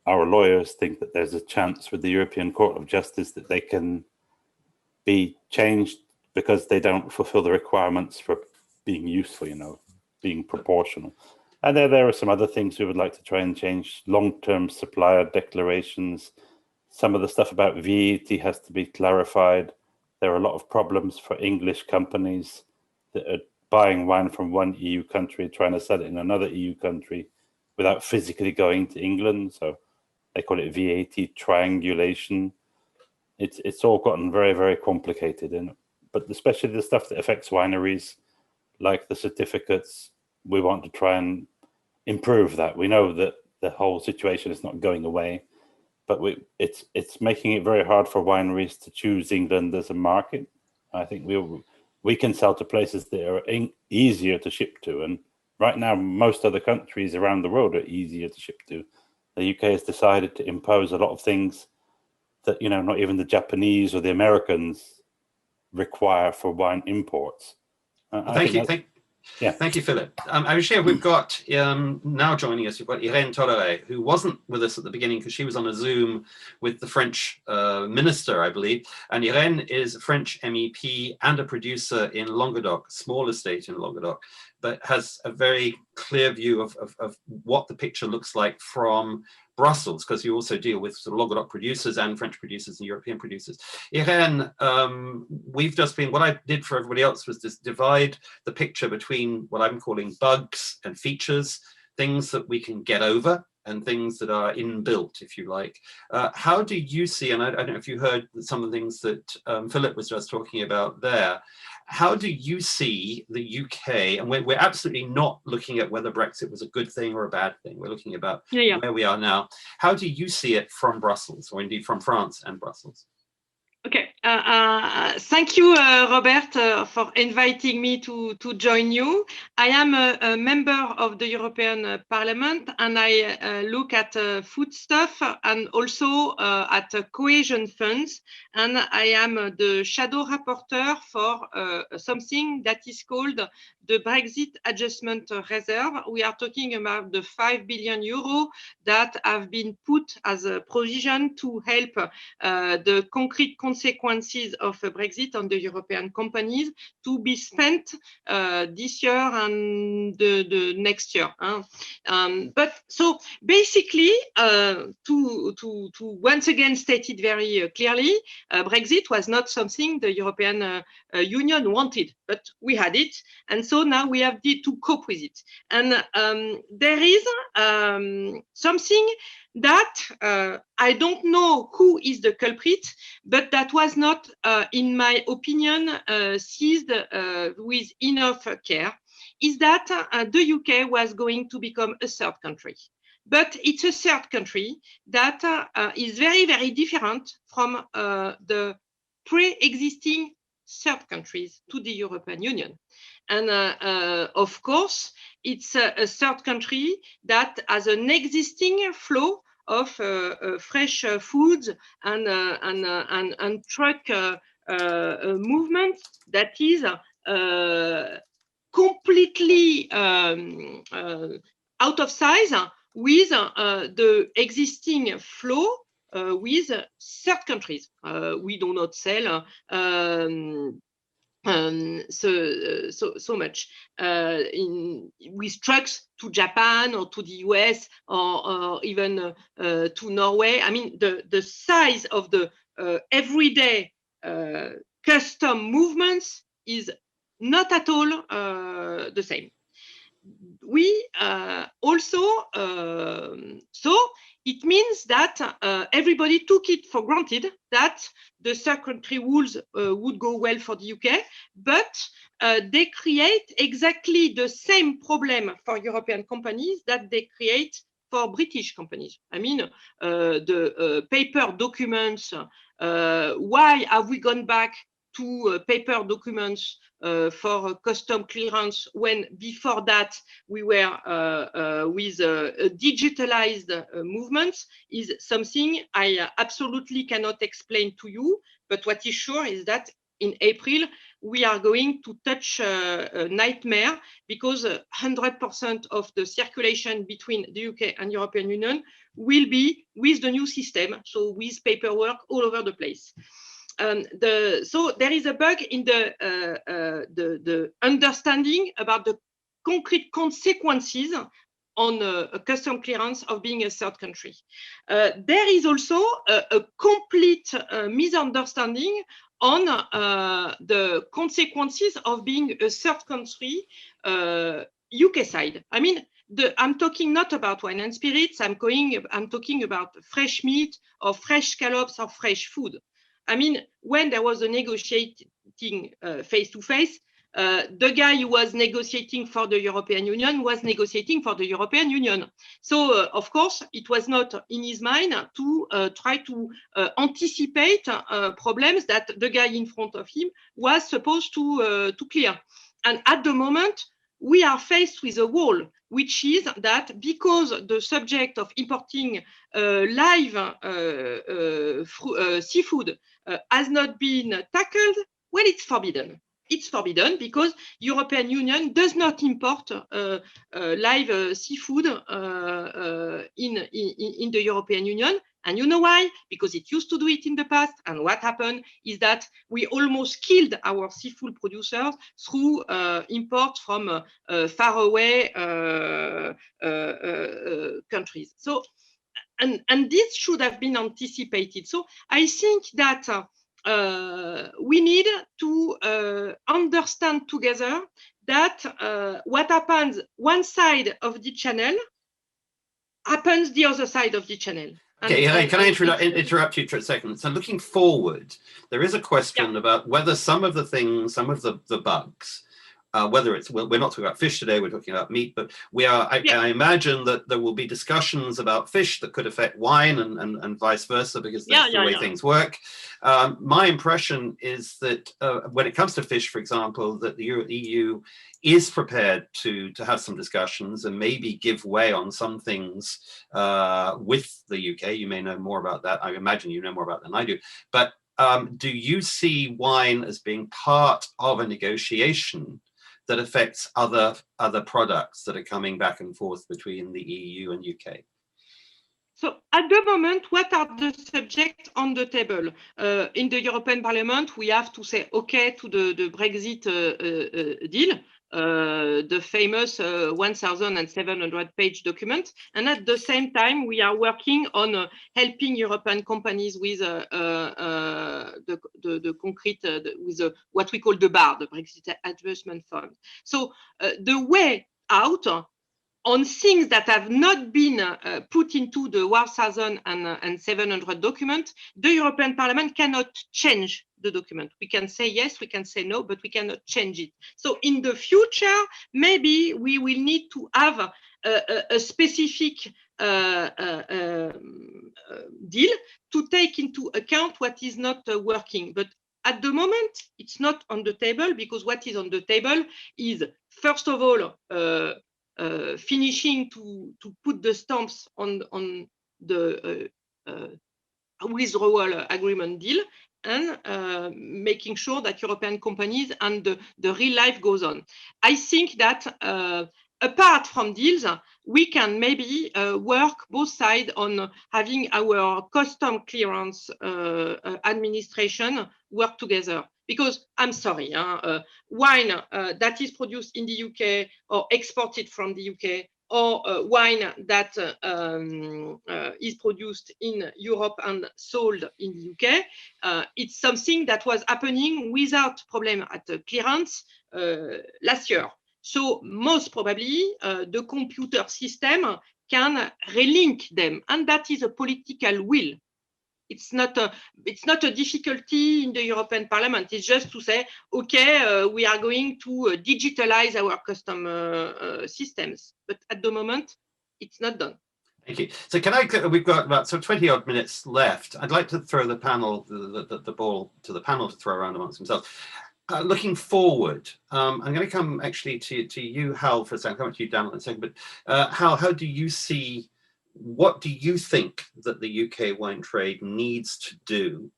our lawyers think that there's a chance with the European Court of Justice that they can be changed because they don't fulfill the requirements for being useful, being proportional. And there are some other things we would like to try and change. Long-term supplier declarations. Some of the stuff about VAT has to be clarified. There are a lot of problems for English companies that are buying wine from one EU country, trying to sell it in another EU country without physically going to England. So they call it VAT triangulation. It's all gotten very, very complicated. But especially the stuff that affects wineries, like the certificates, we want to try and improve that. We know that the whole situation is not going away, but it's making it very hard for wineries to choose England as a market. I think we can sell to places that are easier to ship to, and right now most other countries around the world are easier to ship to. The UK has decided to impose a lot of things that, you know, not even the Japanese or the Americans require for wine imports. Thank you, Philip. Actually, we've got now joining us, we've got Irene Torre, who wasn't with us at the beginning because she was on a Zoom with the French minister, I believe. And Irene is a French MEP and a producer in Languedoc, small estate in Languedoc, but has a very clear view of what the picture looks like from Brussels, because you also deal with sort of Languedoc producers and French producers and European producers. Irene, we've just been, what I did for everybody else was just divide the picture between what I'm calling bugs and features, things that we can get over and things that are inbuilt, if you like. How do you see, and I don't know if you heard some of the things that Philip was just talking about there, how do you see the UK, and we're absolutely not looking at whether Brexit was a good thing or a bad thing, we're looking about where we are now. How do you see it from Brussels, or indeed from France and Brussels? Okay, thank you, Robert, for inviting me to join you. I am a member of the European Parliament, and I look at foodstuff and also at cohesion funds. And I am the shadow rapporteur for something that is called the Brexit Adjustment Reserve. We are talking about the 5 billion euro that have been put as a provision to help the concrete consequences of Brexit on the European companies to be spent this year and the next year. But so basically, to once again state it very clearly, Brexit was not something the European Union wanted, but we had it, and so now we have to cope with it. And there is something that I don't know who is the culprit, but that was not, in my opinion, seized with enough care, is that the UK was going to become a third country. But it's a third country that is very, very different from the pre-existing third countries to the European Union. And of course, it's a third country that has an existing flow of fresh foods and truck movement that is completely out of size with the existing flow with third countries. We do not sell so much with trucks to Japan or to the US or even to Norway. I mean, the size of the everyday custom movements is not at all the same. We also, so it means that everybody took it for granted that the third country rules would go well for the UK, but they create exactly the same problem for European companies that they create for British companies. I mean, the paper documents, why have we gone back to paper documents for custom clearance when before that we were with digitalized movements is something I absolutely cannot explain to you. But what is sure is that in April, we are going to touch a nightmare because 100% of the circulation between the UK and European Union will be with the new system, so with paperwork all over the place. So there is a bug in the understanding about the concrete consequences on a custom clearance of being a third country. There is also a complete misunderstanding on the consequences of being a third country UK side. I mean, I'm talking not about wine and spirits, I'm talking about fresh meat or fresh scallops or fresh food. I mean, when there was a negotiating face-to-face, the guy who was negotiating for the European Union was negotiating for the European Union. So, of course, it was not in his mind to try to anticipate problems that the guy in front of him was supposed to clear. And at the moment, we are faced with a wall, which is that because the subject of importing live seafood has not been tackled, well, it's forbidden. It's forbidden because European Union does not import live seafood in the European Union. And you know why? Because it used to do it in the past. And what happened is that we almost killed our seafood producers through imports from faraway countries. So, and this should have been anticipated. So I think that we need to understand together that what happens one side of the channel happens the other side of the channel. Okay, can I interrupt you for a second? So looking forward, there is a question about whether some of the things, some of the bugs, whether it's, well, we're not talking about fish today, we're talking about meat, but we are, I imagine that there will be discussions about fish that could affect wine and vice versa, because that's the way things work. My impression is that when it comes to fish, for example, that the EU is prepared to have some discussions and maybe give way on some things with the UK. You may know more about that. I imagine you know more about that than I do. But do you see wine as being part of a negotiation that affects other products that are coming back and forth between the EU and UK? So at the moment, what are the subjects on the table? In the European Parliament, we have to say okay to the Brexit deal, the famous 1,700-page document. And at the same time, we are working on helping European companies with the concrete, with what we call the BAR, the Brexit Adjustment Fund. So the way out on things that have not been put into the 1,700 document, the European Parliament cannot change the document. We can say yes, we can say no, but we cannot change it. So in the future, maybe we will need to have a specific deal to take into account what is not working. But at the moment, it's not on the table, because what is on the table is, first of all, finishing to put the stamps on the withdrawal agreement deal, and making sure that European companies and the real life goes on. I think that apart from deals, we can maybe work both sides on having our custom clearance administration work together. Because I'm sorry, wine that is produced in the UK or exported from the UK, or wine that is produced in Europe and sold in the UK, it's something that was happening without problem at the clearance last year. So most probably the computer system can relink them, and that is a political will. It's not a difficulty in the European Parliament. It's just to say, okay, we are going to digitalize our custom systems. But at the moment, it's not done. Thank you. So we've got about 20 odd minutes left. I'd like to throw the panel, the ball to the panel to throw around amongst themselves. Looking forward, I'm going to come actually to you, Hal, for a second. I'll come to you, Dan, in a second. But Hal, how do you see, what do you think that the UK wine trade needs to do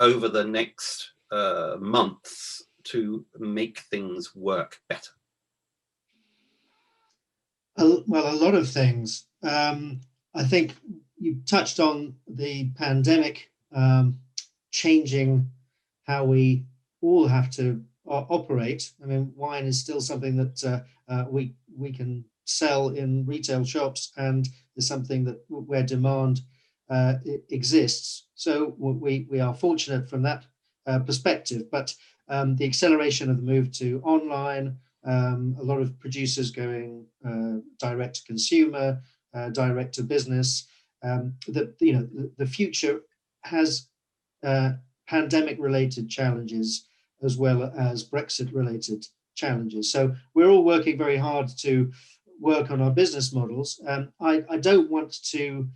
over the next months to make things work better? Well, a lot of things. I think you touched on the pandemic changing how we all have to operate. I mean, wine is still something that we can sell in retail shops, and is something that where demand exists. So we are fortunate from that perspective. But the acceleration of the move to online, a lot of producers going direct to consumer, direct to business. The future has pandemic-related challenges as well as Brexit-related challenges. So we're all working very hard to work on our business models. I don't want to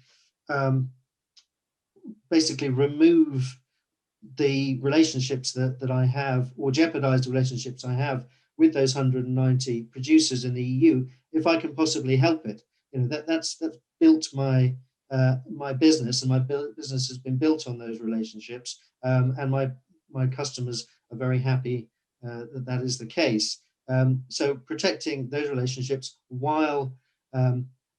basically remove the relationships that I have, or jeopardize the relationships I have with those 190 producers in the EU if I can possibly help it. You know, that's built my my business, and my business has been built on those relationships, and my customers are very happy that is the case. So protecting those relationships while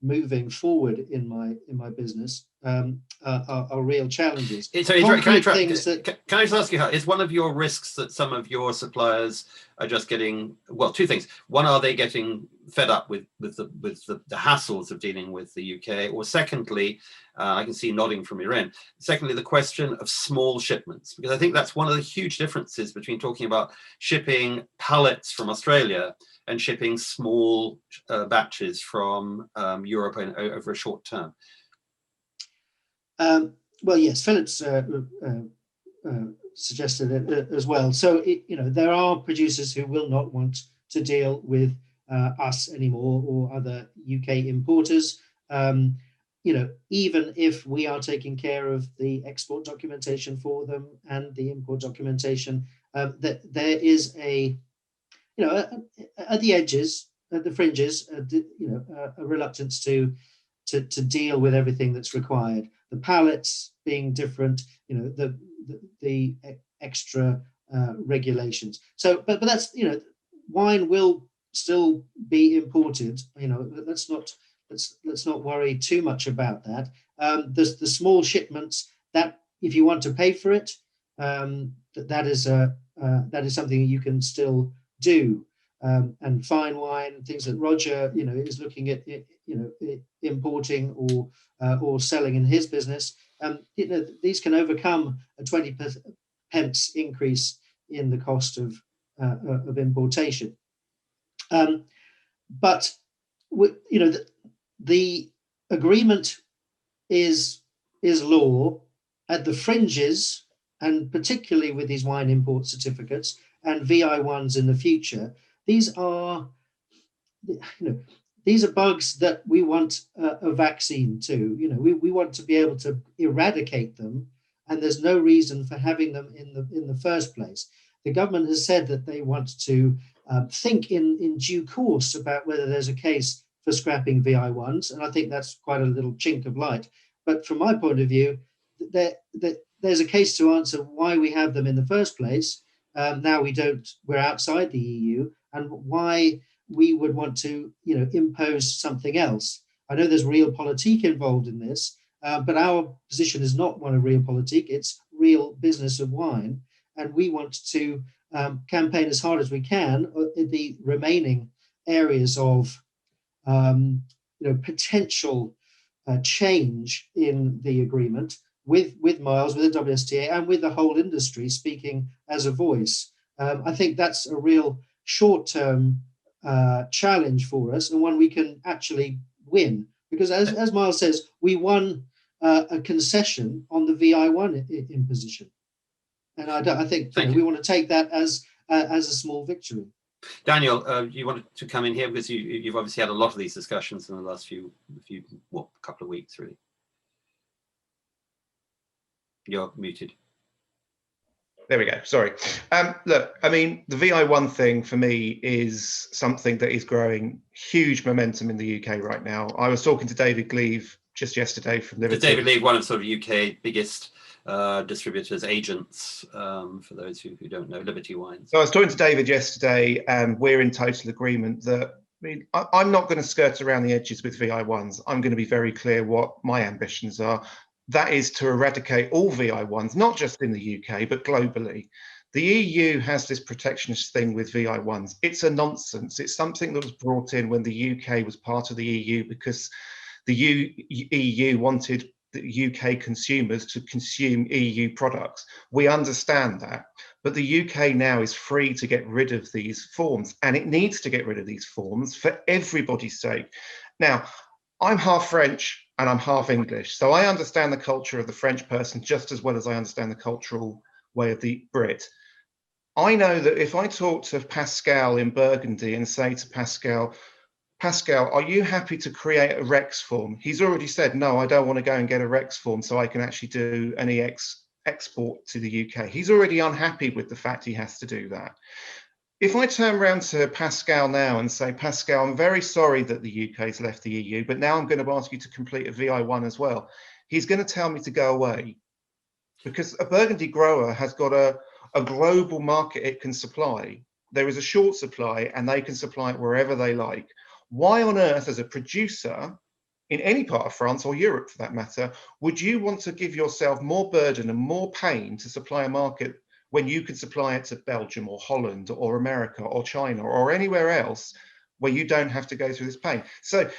moving forward in my business are real challenges. So can I just ask you, is one of your risks that some of your suppliers are just getting, well, two things. One, are they getting fed up with the hassles of dealing with the UK? Or secondly, I can see nodding from your end. Secondly, the question of small shipments, because I think that's one of the huge differences between talking about shipping pallets from Australia and shipping small batches from Europe over a short term. Well, yes, Philip's suggested it as well. So, you know, there are producers who will not want to deal with us anymore or other UK importers. You know, even if we are taking care of the export documentation for them and the import documentation, that there is a, you know, at the edges, at the fringes, you know, a reluctance to deal with everything that's required. The pallets being different, you know, the extra regulations. So, but that's, you know, wine will still be imported. You know, let's not worry too much about that. The small shipments, that if you want to pay for it, that is something you can still do. And fine wine, things that Roger, you know, is looking at, you know, importing or selling in his business. You know, these can overcome a 20 pence increase in the cost of importation. But you know, the agreement is law at the fringes, and particularly with these wine import certificates and VI1s in the future. These are, you know, these are bugs that we want a vaccine to. You know, we want to be able to eradicate them, and there's no reason for having them in the first place. The government has said that they want to think in due course about whether there's a case for scrapping VI1s, and I think that's quite a little chink of light. But from my point of view, there's a case to answer why we have them in the first place. Now we're outside the EU, and why we would want to, you know, impose something else. I know there's realpolitik involved in this, but our position is not one of realpolitik, it's real business of wine. And we want to campaign as hard as we can in the remaining areas of you know, potential change in the agreement with Miles, with the WSTA, and with the whole industry speaking as a voice. I think that's a real short-term challenge for us, and one we can actually win, because as Miles says, we won a concession on the VI1 imposition, and I think you know, we want to take that as a small victory. Daniel, you wanted to come in here because you've obviously had a lot of these discussions in the last couple of weeks, really. You're muted. There we go. Sorry. Look, I mean, the VI1 thing for me is something that is growing huge momentum in the UK right now. I was talking to David Gleave just yesterday from Liberty. David Gleave, one of sort of UK biggest distributors, agents, for those who don't know, Liberty Wines. So I was talking to David yesterday, and we're in total agreement that, I mean, I'm not going to skirt around the edges with VI1s. I'm going to be very clear what my ambitions are. That is to eradicate all VI1s, not just in the UK, but globally. The EU has this protectionist thing with VI1s. It's a nonsense. It's something that was brought in when the UK was part of the EU because the EU wanted the UK consumers to consume EU products. We understand that, but the UK now is free to get rid of these forms, and it needs to get rid of these forms for everybody's sake. Now, I'm half French and I'm half English, so I understand the culture of the French person just as well as I understand the cultural way of the Brit. I know that if I talk to Pascal in Burgundy and say to Pascal, are you happy to create a REX form? He's already said, no, I don't want to go and get a REX form so I can actually do an export to the UK. He's already unhappy with the fact he has to do that. If I turn around to Pascal now and say, Pascal, I'm very sorry that the UK has left the EU, but now I'm going to ask you to complete a VI1 as well. He's going to tell me to go away because a Burgundy grower has got a global market it can supply. There is a short supply and they can supply it wherever they like. Why on earth, as a producer in any part of France or Europe for that matter, would you want to give yourself more burden and more pain to supply a market when you can supply it to Belgium or Holland or America or China or anywhere else where you don't have to go through this pain? So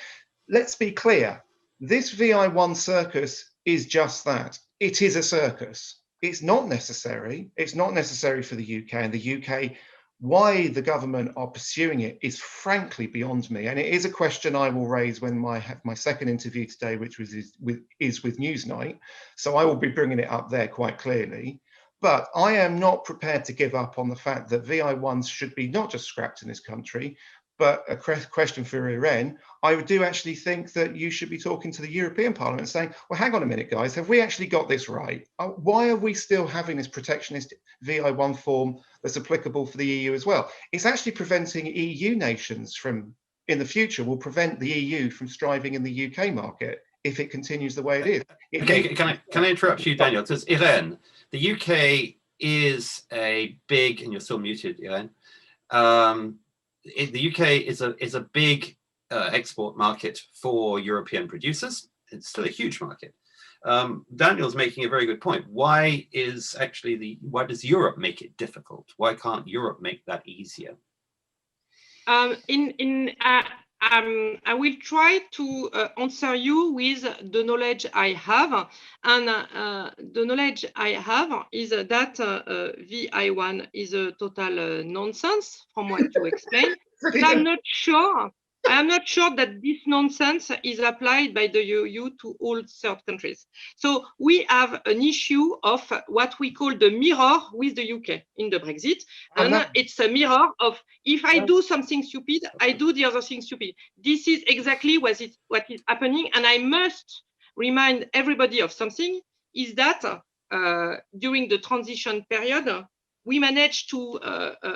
let's be clear, this VI1 circus is just that. It is a circus. It's not necessary. It's not necessary for the UK, and the UK, why the government are pursuing it is frankly beyond me. And it is a question I will raise when my second interview today, which is with Newsnight. So I will be bringing it up there quite clearly. But I am not prepared to give up on the fact that VI1s should be not just scrapped in this country, but a question for Irene. I do actually think that you should be talking to the European Parliament and saying, well, hang on a minute, guys, have we actually got this right? Why are we still having this protectionist VI1 form that's applicable for the EU as well? It's actually preventing EU nations from, in the future, will prevent the EU from striving in the UK market if it continues the way it is. Okay, can I interrupt you, Daniel? Because Irene, the UK is a big, and you're still muted, Irene. The UK is a big export market for European producers. It's still a huge market. Daniel's making a very good point. Why does Europe make it difficult? Why can't Europe make that easier? I will try to answer you with the knowledge I have, and the knowledge I have is that VI1 is a total nonsense from what you explained. I'm not sure. I am not sure that this nonsense is applied by the EU to all third countries. So we have an issue of what we call the mirror with the UK in the Brexit. And it's a mirror of, if I do something stupid, I do the other thing stupid. This is exactly what is happening. And I must remind everybody of something, is that during the transition period, we managed to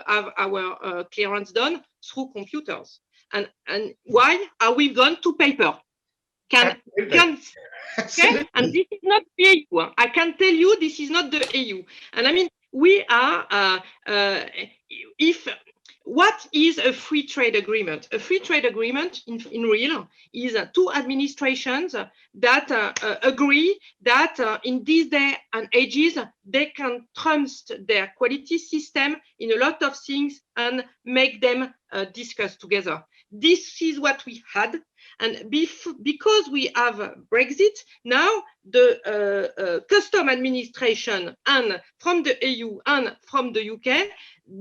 have our clearance done through computers. And why are we gone to paper? Okay? And this is not the EU. I can tell you this is not the EU. And I mean, we are, what is a free trade agreement? A free trade agreement in real is two administrations that agree that in these days and ages, they can trust their quality system in a lot of things and make them discuss together. This is what we had. And because we have Brexit, now the custom administration and from the EU and from the UK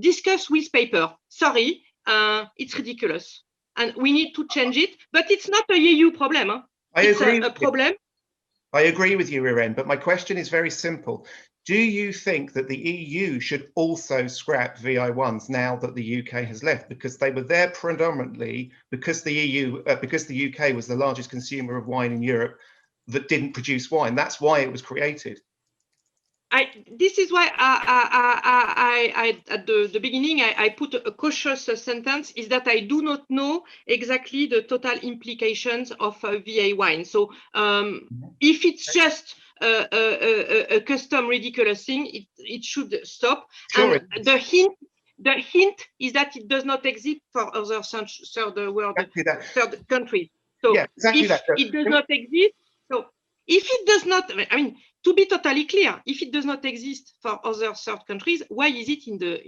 discuss with paper. Sorry, it's ridiculous. And we need to change it, but it's not a EU problem. Huh? It's a problem. I agree with you, Irene, but my question is very simple. Do you think that the EU should also scrap VI1s now that the UK has left? Because they were there predominantly because the UK was the largest consumer of wine in Europe that didn't produce wine. That's why it was created. This is why I at the beginning, I put a cautious sentence, is that I do not know exactly the total implications of VI1. So if it's just a custom ridiculous thing, it should stop. Sure. And the hint is that it does not exist for other third world, third countries. So yeah, exactly if it does not exist, so if it does not, I mean, to be totally clear, if it does not exist for other third countries, why is it in the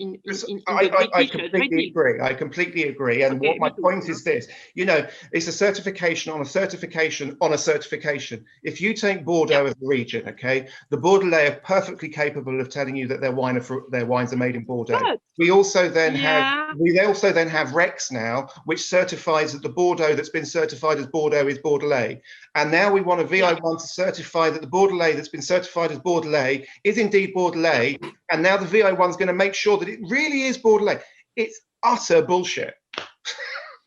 I completely agree. I completely agree. And what my point is this, you know, it's a certification on a certification on a certification. If you take Bordeaux as a region, okay, the Bordelais are perfectly capable of telling you that their wines are made in Bordeaux. But, we also then have Rex now, which certifies that the Bordeaux that's been certified as Bordeaux is Bordelais. And now we want a VI1 to certify that the Bordelais that's been been certified as Bordelais is indeed Bordelais, and now the VI1 is going to make sure that it really is Bordelais. It's utter bullshit.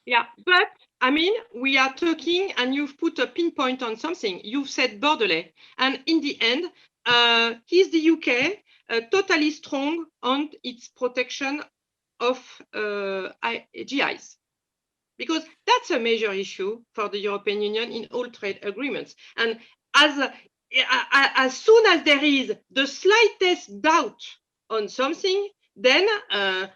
Yeah, but I mean, we are talking, and you've put a pinpoint on something. You've said Bordelais, and in the end, is the UK totally strong on its protection of GIs? Because that's a major issue for the European Union in all trade agreements. And as soon as there is the slightest doubt on something, then the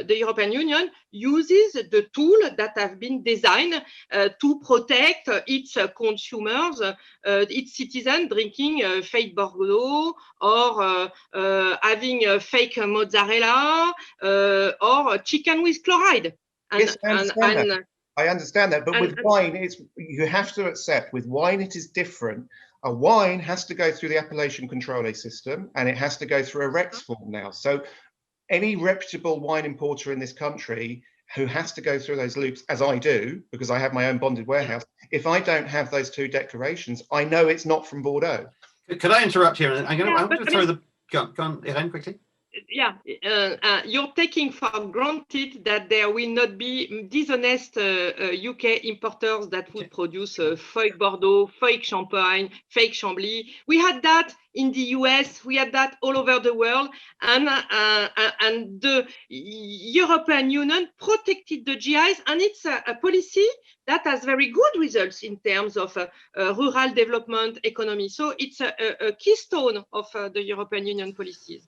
European Union uses the tool that have been designed to protect its consumers, its citizens drinking fake Bordeaux or having fake mozzarella or chicken with chloride. And, yes, I understand that. But with wine, you have to accept with wine it is different. A wine has to go through the appellation control system, and it has to go through a REX form now. So any reputable wine importer in this country who has to go through those loops, as I do, because I have my own bonded warehouse, if I don't have those two declarations, I know it's not from Bordeaux. Could I interrupt here? I'm going to throw the... Go on, Irene, quickly. Yeah, you're taking for granted that there will not be dishonest UK importers that would produce fake Bordeaux, fake Champagne, fake Chambly. We had that in the US, we had that all over the world, and the European Union protected the GIs, and it's a policy that has very good results in terms of rural development economy. So it's a keystone of the European Union policies.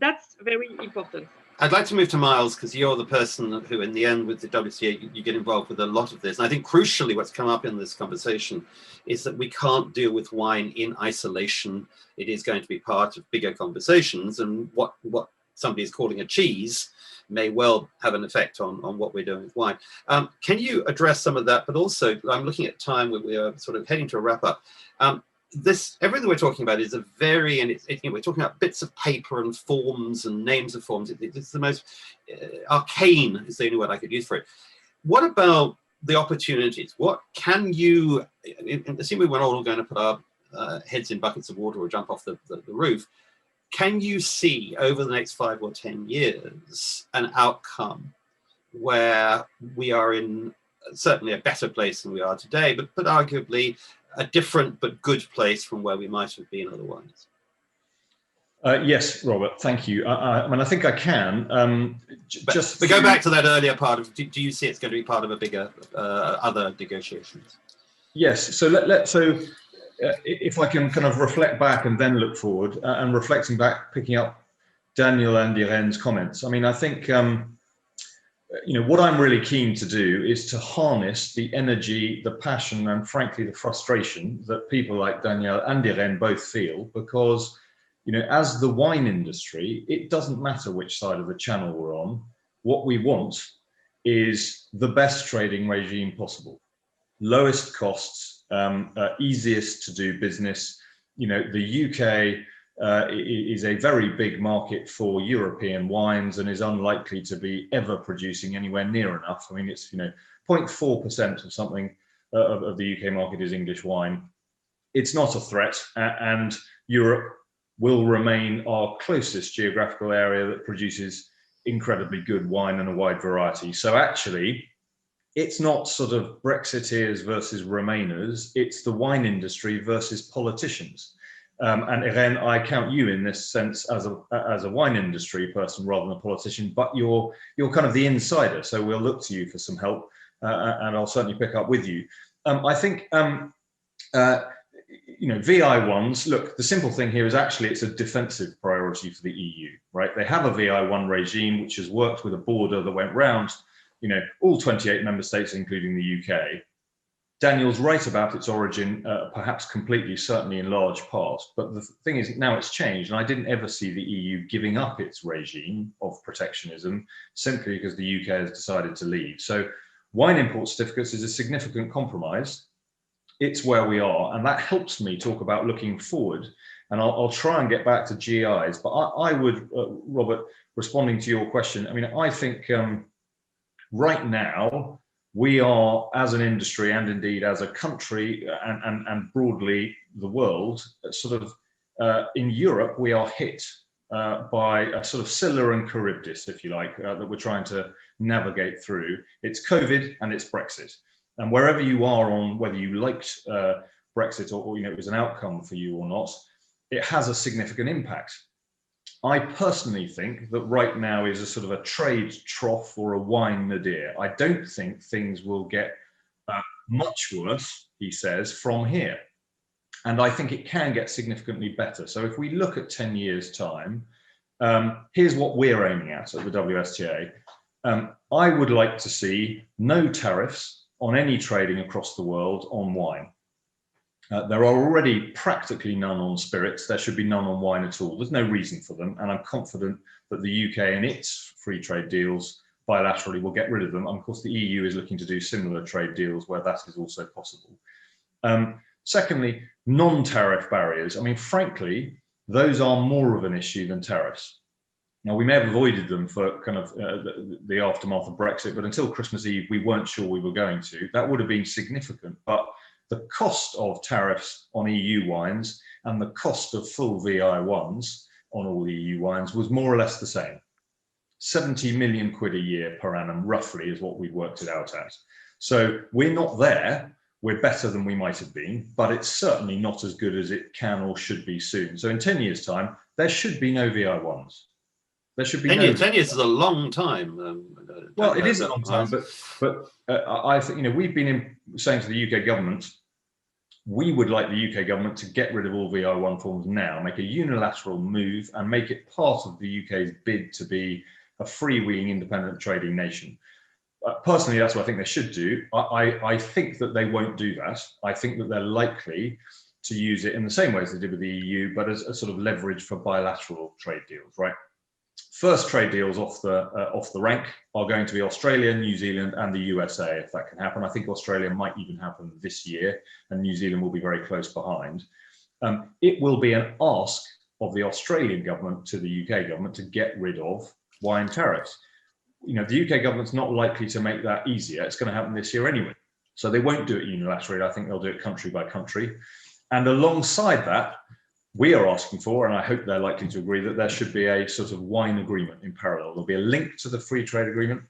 That's very important. I'd like to move to Miles, because you're the person who, in the end, with the WCA, you get involved with a lot of this. And I think crucially what's come up in this conversation is that we can't deal with wine in isolation. It is going to be part of bigger conversations, and what somebody is calling a cheese may well have an effect on what we're doing with wine. Can you address some of that? But also, I'm looking at time where we are sort of heading to a wrap up. Everything we're talking about is we're talking about bits of paper and forms and names of forms. It's the most arcane is the only word I could use for it. What about the opportunities? What can you, assuming we're not all going to put our heads in buckets of water or jump off the roof, can you see over the next 5 or 10 years an outcome where we are in certainly a better place than we are today, but arguably a different but good place from where we might have been otherwise? Yes, Robert, thank you. I mean, I think I can. But go back to that earlier part of, do you see it's going to be part of a bigger, other negotiations? Yes, so if I can kind of reflect back and then look forward, and reflecting back, picking up Daniel and Irene's comments. I mean, I think, what I'm really keen to do is to harness the energy, the passion, and frankly, the frustration that people like Daniel and Irene both feel, because, as the wine industry, it doesn't matter which side of the channel we're on. What we want is the best trading regime possible, lowest costs, easiest to do business. The UK is a very big market for European wines and is unlikely to be ever producing anywhere near enough. I mean, it's 0.4% of something of the UK market is English wine. It's not a threat, and Europe will remain our closest geographical area that produces incredibly good wine and a wide variety. So actually, it's not sort of Brexiteers versus Remainers, it's the wine industry versus politicians. And Irene, I count you in this sense as a wine industry person rather than a politician, but you're kind of the insider, so we'll look to you for some help, and I'll certainly pick up with you. I think, VI1s, look, the simple thing here is actually it's a defensive priority for the EU, right? They have a VI1 regime which has worked with a border that went round, all 28 member states, including the UK. Daniel's right about its origin, perhaps completely, certainly in large part. But the thing is, now it's changed, and I didn't ever see the EU giving up its regime of protectionism simply because the UK has decided to leave. So wine import certificates is a significant compromise. It's where we are, and that helps me talk about looking forward. And I'll try and get back to GIs, but I would, Robert, responding to your question, I mean, I think right now, we are, as an industry and indeed as a country and broadly the world, sort of in Europe, we are hit by a sort of Scylla and Charybdis, if you like, that we're trying to navigate through. It's COVID and it's Brexit. And wherever you are on whether you liked Brexit or it was an outcome for you or not, it has a significant impact. I personally think that right now is a sort of a trade trough or a wine nadir. I don't think things will get much worse, he says, from here. And I think it can get significantly better. So if we look at 10 years' time, here's what we're aiming at the WSTA. I would like to see no tariffs on any trading across the world on wine. There are already practically none on spirits. There should be none on wine at all. There's no reason for them. And I'm confident that the UK and its free trade deals bilaterally will get rid of them. And of course, the EU is looking to do similar trade deals where that is also possible. Secondly, non-tariff barriers. I mean, frankly, those are more of an issue than tariffs. Now, we may have avoided them for kind of the aftermath of Brexit, but until Christmas Eve, we weren't sure we were going to. That would have been significant, but the cost of tariffs on EU wines and the cost of full VI1s on all the EU wines was more or less the same. 70 million quid a year per annum, roughly, is what we worked it out at. So we're not there. We're better than we might have been, but it's certainly not as good as it can or should be soon. So in 10 years' time, there should be no VI1s. There should be 10 years is a long time. Well, it is a long time, but I think, we've been saying to the UK government, we would like the UK government to get rid of all VI1 forms now, make a unilateral move and make it part of the UK's bid to be a freewheeling independent trading nation. Personally, that's what I think they should do. I think that they won't do that. I think that they're likely to use it in the same way as they did with the EU, but as a sort of leverage for bilateral trade deals, right? First trade deals off the rank are going to be Australia, New Zealand, and the USA, if that can happen. I think Australia might even happen this year, and New Zealand will be very close behind. It will be an ask of the Australian government to the UK government to get rid of wine tariffs. The UK government's not likely to make that easier. It's going to happen this year anyway. So they won't do it unilaterally. I think they'll do it country by country. And alongside that, we are asking for, and I hope they're likely to agree, that there should be a sort of wine agreement in parallel. There'll be a link to the free trade agreement,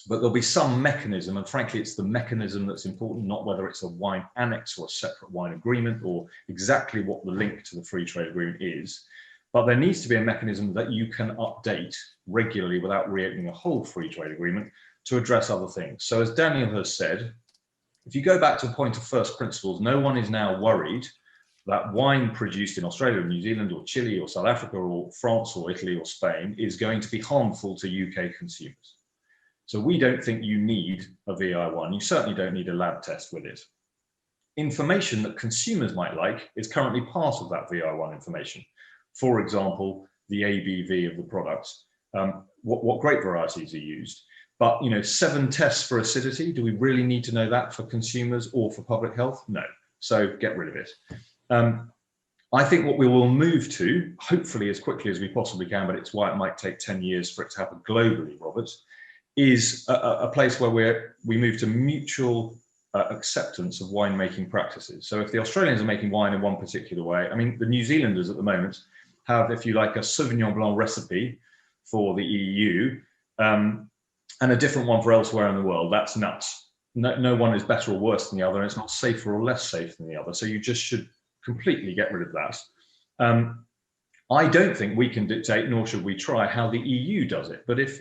but there'll be some mechanism. And frankly, it's the mechanism that's important, not whether it's a wine annex or a separate wine agreement or exactly what the link to the free trade agreement is. But there needs to be a mechanism that you can update regularly without reopening a whole free trade agreement to address other things. So as Daniel has said, if you go back to a point of first principles, no one is now worried that wine produced in Australia, or New Zealand, or Chile, or South Africa, or France, or Italy, or Spain is going to be harmful to UK consumers. So we don't think you need a VI1. You certainly don't need a lab test with it. Information that consumers might like is currently part of that VI1 information. For example, the ABV of the products, what grape varieties are used. But 7 tests for acidity, do we really need to know that for consumers or for public health? No. So get rid of it. I think what we will move to, hopefully as quickly as we possibly can, but it's why it might take 10 years for it to happen globally, Robert, is a place where we move to mutual acceptance of winemaking practices. So if the Australians are making wine in one particular way, I mean, the New Zealanders at the moment have, if you like, a Sauvignon Blanc recipe for the EU and a different one for elsewhere in the world. That's nuts. No one is better or worse than the other, and it's not safer or less safe than the other. So you just should completely get rid of that. I don't think we can dictate, nor should we try, how the EU does it. But if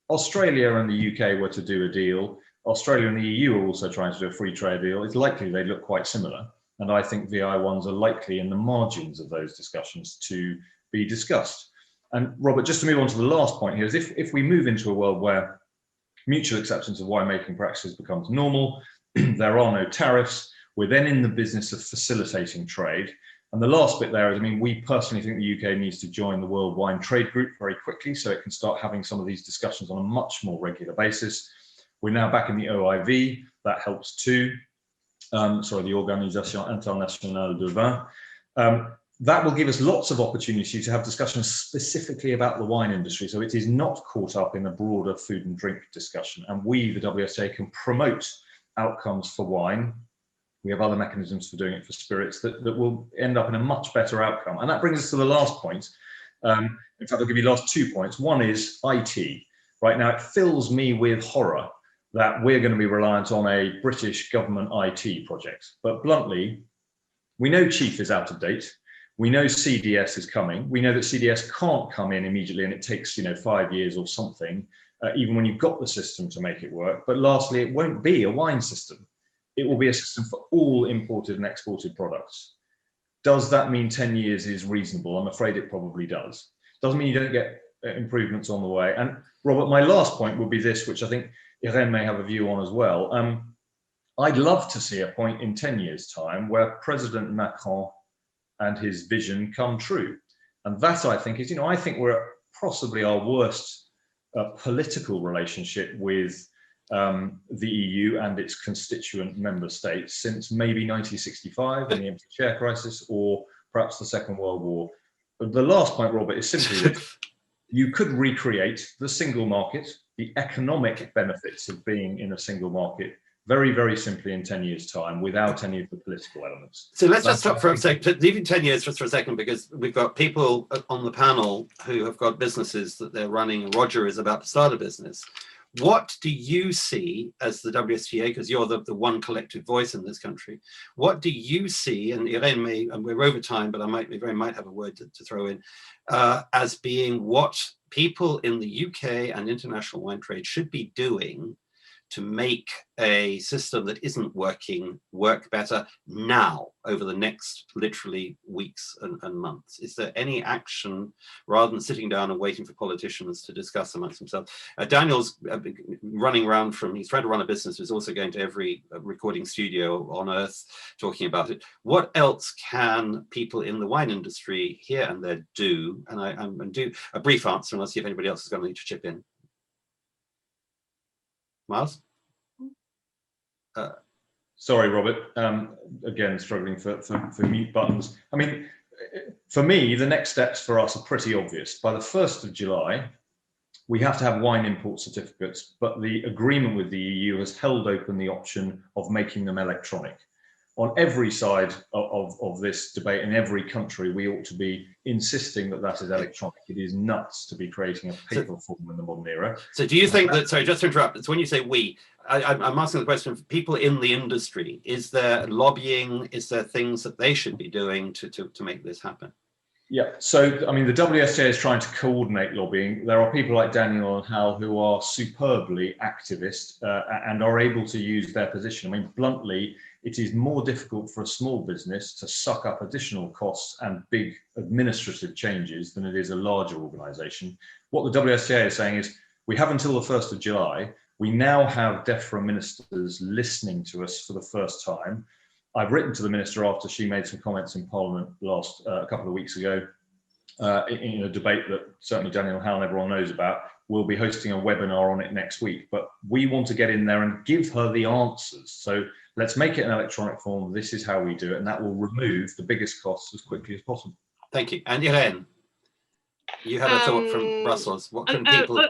Australia and the UK were to do a deal, Australia and the EU are also trying to do a free trade deal, it's likely they look quite similar. And I think VI1s are likely in the margins of those discussions to be discussed. And Robert, just to move on to the last point here, is if we move into a world where mutual acceptance of winemaking practices becomes normal, there are no tariffs, we're then in the business of facilitating trade. And the last bit there is, we personally think the UK needs to join the World Wine Trade Group very quickly so it can start having some of these discussions on a much more regular basis. We're now back in the OIV, that helps too. The Organisation Internationale de Vin. that will give us lots of opportunity to have discussions specifically about the wine industry. So it is not caught up in a broader food and drink discussion. And we, the WSA, can promote outcomes for wine. We have other mechanisms for doing it for spirits that will end up in a much better outcome. And that brings us to the last point. In fact, I'll give you the last 2 points. One is IT. Right now, it fills me with horror that we're going to be reliant on a British government IT project. But bluntly, we know Chief is out of date. We know CDS is coming. We know that CDS can't come in immediately, and it takes 5 years or something, even when you've got the system to make it work. But lastly, it won't be a wine system. It will be a system for all imported and exported products. Does that mean 10 years is reasonable? I'm afraid it probably does. Doesn't mean you don't get improvements on the way. And Robert, my last point would be this, which I think Irene may have a view on as well. I'd love to see a point in 10 years' time where President Macron and his vision come true. And that, I think, is, I think we're at possibly our worst political relationship with the EU and its constituent member states since maybe 1965 and the empty chair crisis, or perhaps the Second World War. But the last point, Robert, is simply that you could recreate the single market, the economic benefits of being in a single market, very, very simply in 10 years' time without any of the political elements. So let's just stop for a second, leaving 10 years just for a second, because we've got people on the panel who have got businesses that they're running. Roger is about to start a business. What do you see as the WSTA, because you're the one collective voice in this country, what do you see, and Irene may, and we're over time, but Irene might have a word to throw in, as being what people in the UK and international wine trade should be doing to make a system that isn't working work better now over the next literally weeks and months? Is there any action rather than sitting down and waiting for politicians to discuss amongst themselves? Daniel's running around he's trying to run a business, he's also going to every recording studio on earth talking about it. What else can people in the wine industry here and there do? And do a brief answer, and I'll see if anybody else is going to need to chip in. Miles? Sorry, Robert. Again, struggling for mute buttons. I mean, for me, the next steps for us are pretty obvious. By the 1st of July, we have to have wine import certificates, but the agreement with the EU has held open the option of making them electronic. On every side of this debate in every country, we ought to be insisting that that is electronic. It is nuts to be creating a paper form in the modern era. So do you think that, sorry, just to interrupt, it's when you say we, I'm asking the question of people in the industry, is there lobbying, is there things that they should be doing to make this happen? Yeah, so I mean, the WSA is trying to coordinate lobbying. There are people like Daniel and Hal who are superbly activist and are able to use their position. I mean, bluntly, it is more difficult for a small business to suck up additional costs and big administrative changes than it is a larger organization. What the WSA is saying is, we have until the 1st of July. We now have DEFRA ministers listening to us for the first time. I've written to the minister after she made some comments in Parliament a couple of weeks ago in a debate that certainly Daniel Howell and everyone knows about. We'll be hosting a webinar on it next week, but we want to get in there and give her the answers. So let's make it an electronic form. This is how we do it, and that will remove the biggest costs as quickly as possible. Thank you. And Irene, you had a thought from Brussels. What can people...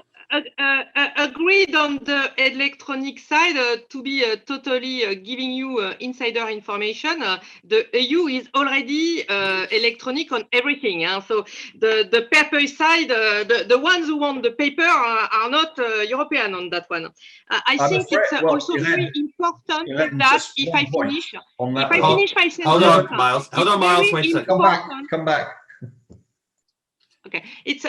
Agreed on the electronic side. To be totally giving you insider information, the EU is already electronic on everything. So the paper side, the ones who want the paper are not European on that one. I think it's also very important that if I finish my sentence. Hold on, Miles. Hold on, Miles. Wait a second. Come back. Okay, it's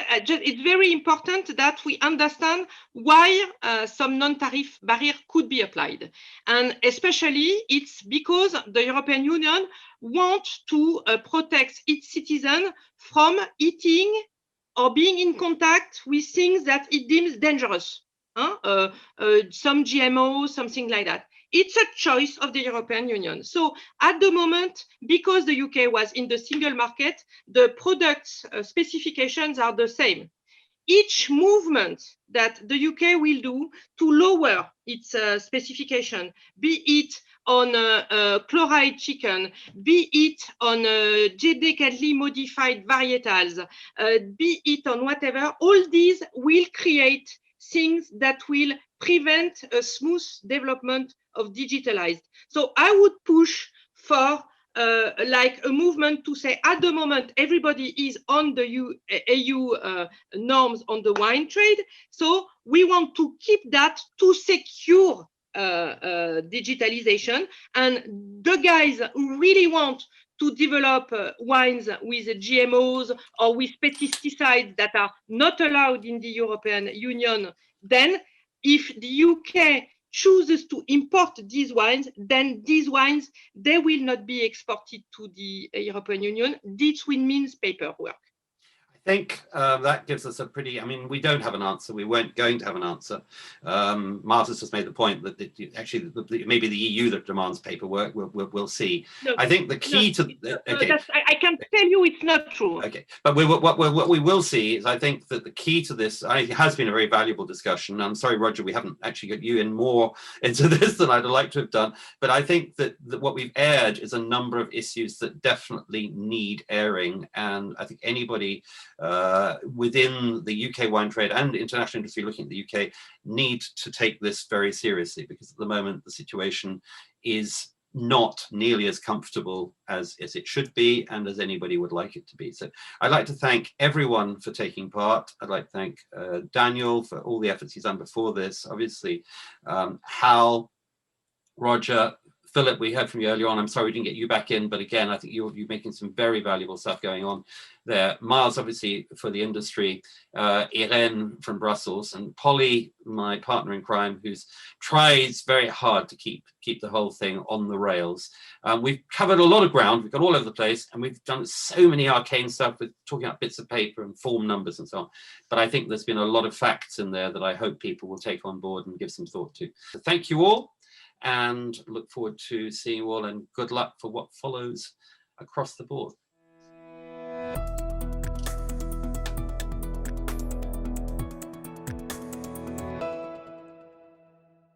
very important that we understand why some non-tariff barrier could be applied. And especially it's because the European Union wants to protect its citizens from eating or being in contact with things that it deems dangerous. Some GMOs, something like that. It's a choice of the European Union. So at the moment, because the UK was in the single market, the product specifications are the same. Each movement that the UK will do to lower its specification, be it on chloride chicken, be it on genetically modified varietals, be it on whatever, all these will create things that will prevent a smooth development of digitalized. So I would push for like a movement to say at the moment everybody is on the EU norms on the wine trade. So we want to keep that to secure digitalization, and the guys who really want to develop wines with GMOs or with pesticides that are not allowed in the European Union, then if the UK chooses to import these wines, then these wines, they will not be exported to the European Union. This will mean paperwork. I think that gives us a pretty, I mean, we don't have an answer. We weren't going to have an answer. Marta's just made the point that actually maybe the EU that demands paperwork, we'll see. No, I think the key to... Okay. I can tell you it's not true. Okay, but what we will see is, I think that the key to this, it has been a very valuable discussion. I'm sorry, Roger, we haven't actually got you in more into this than I'd like to have done. But I think that what we've aired is a number of issues that definitely need airing. And I think anybody within the UK wine trade and international industry looking at the UK need to take this very seriously, because at the moment the situation is not nearly as comfortable as it should be and as anybody would like it to be. So I'd like to thank everyone for taking part. I'd like to thank Daniel for all the efforts he's done before this. Obviously, Hal, Roger, Philip, we heard from you earlier on. I'm sorry we didn't get you back in, but again, I think you're making some very valuable stuff going on there. Miles, obviously, for the industry, Irene from Brussels, and Polly, my partner in crime, who's tries very hard to keep the whole thing on the rails. We've covered a lot of ground. We've got all over the place, and we've done so many arcane stuff with talking about bits of paper and form numbers and so on. But I think there's been a lot of facts in there that I hope people will take on board and give some thought to. So thank you all, and look forward to seeing you all, and good luck for what follows across the board.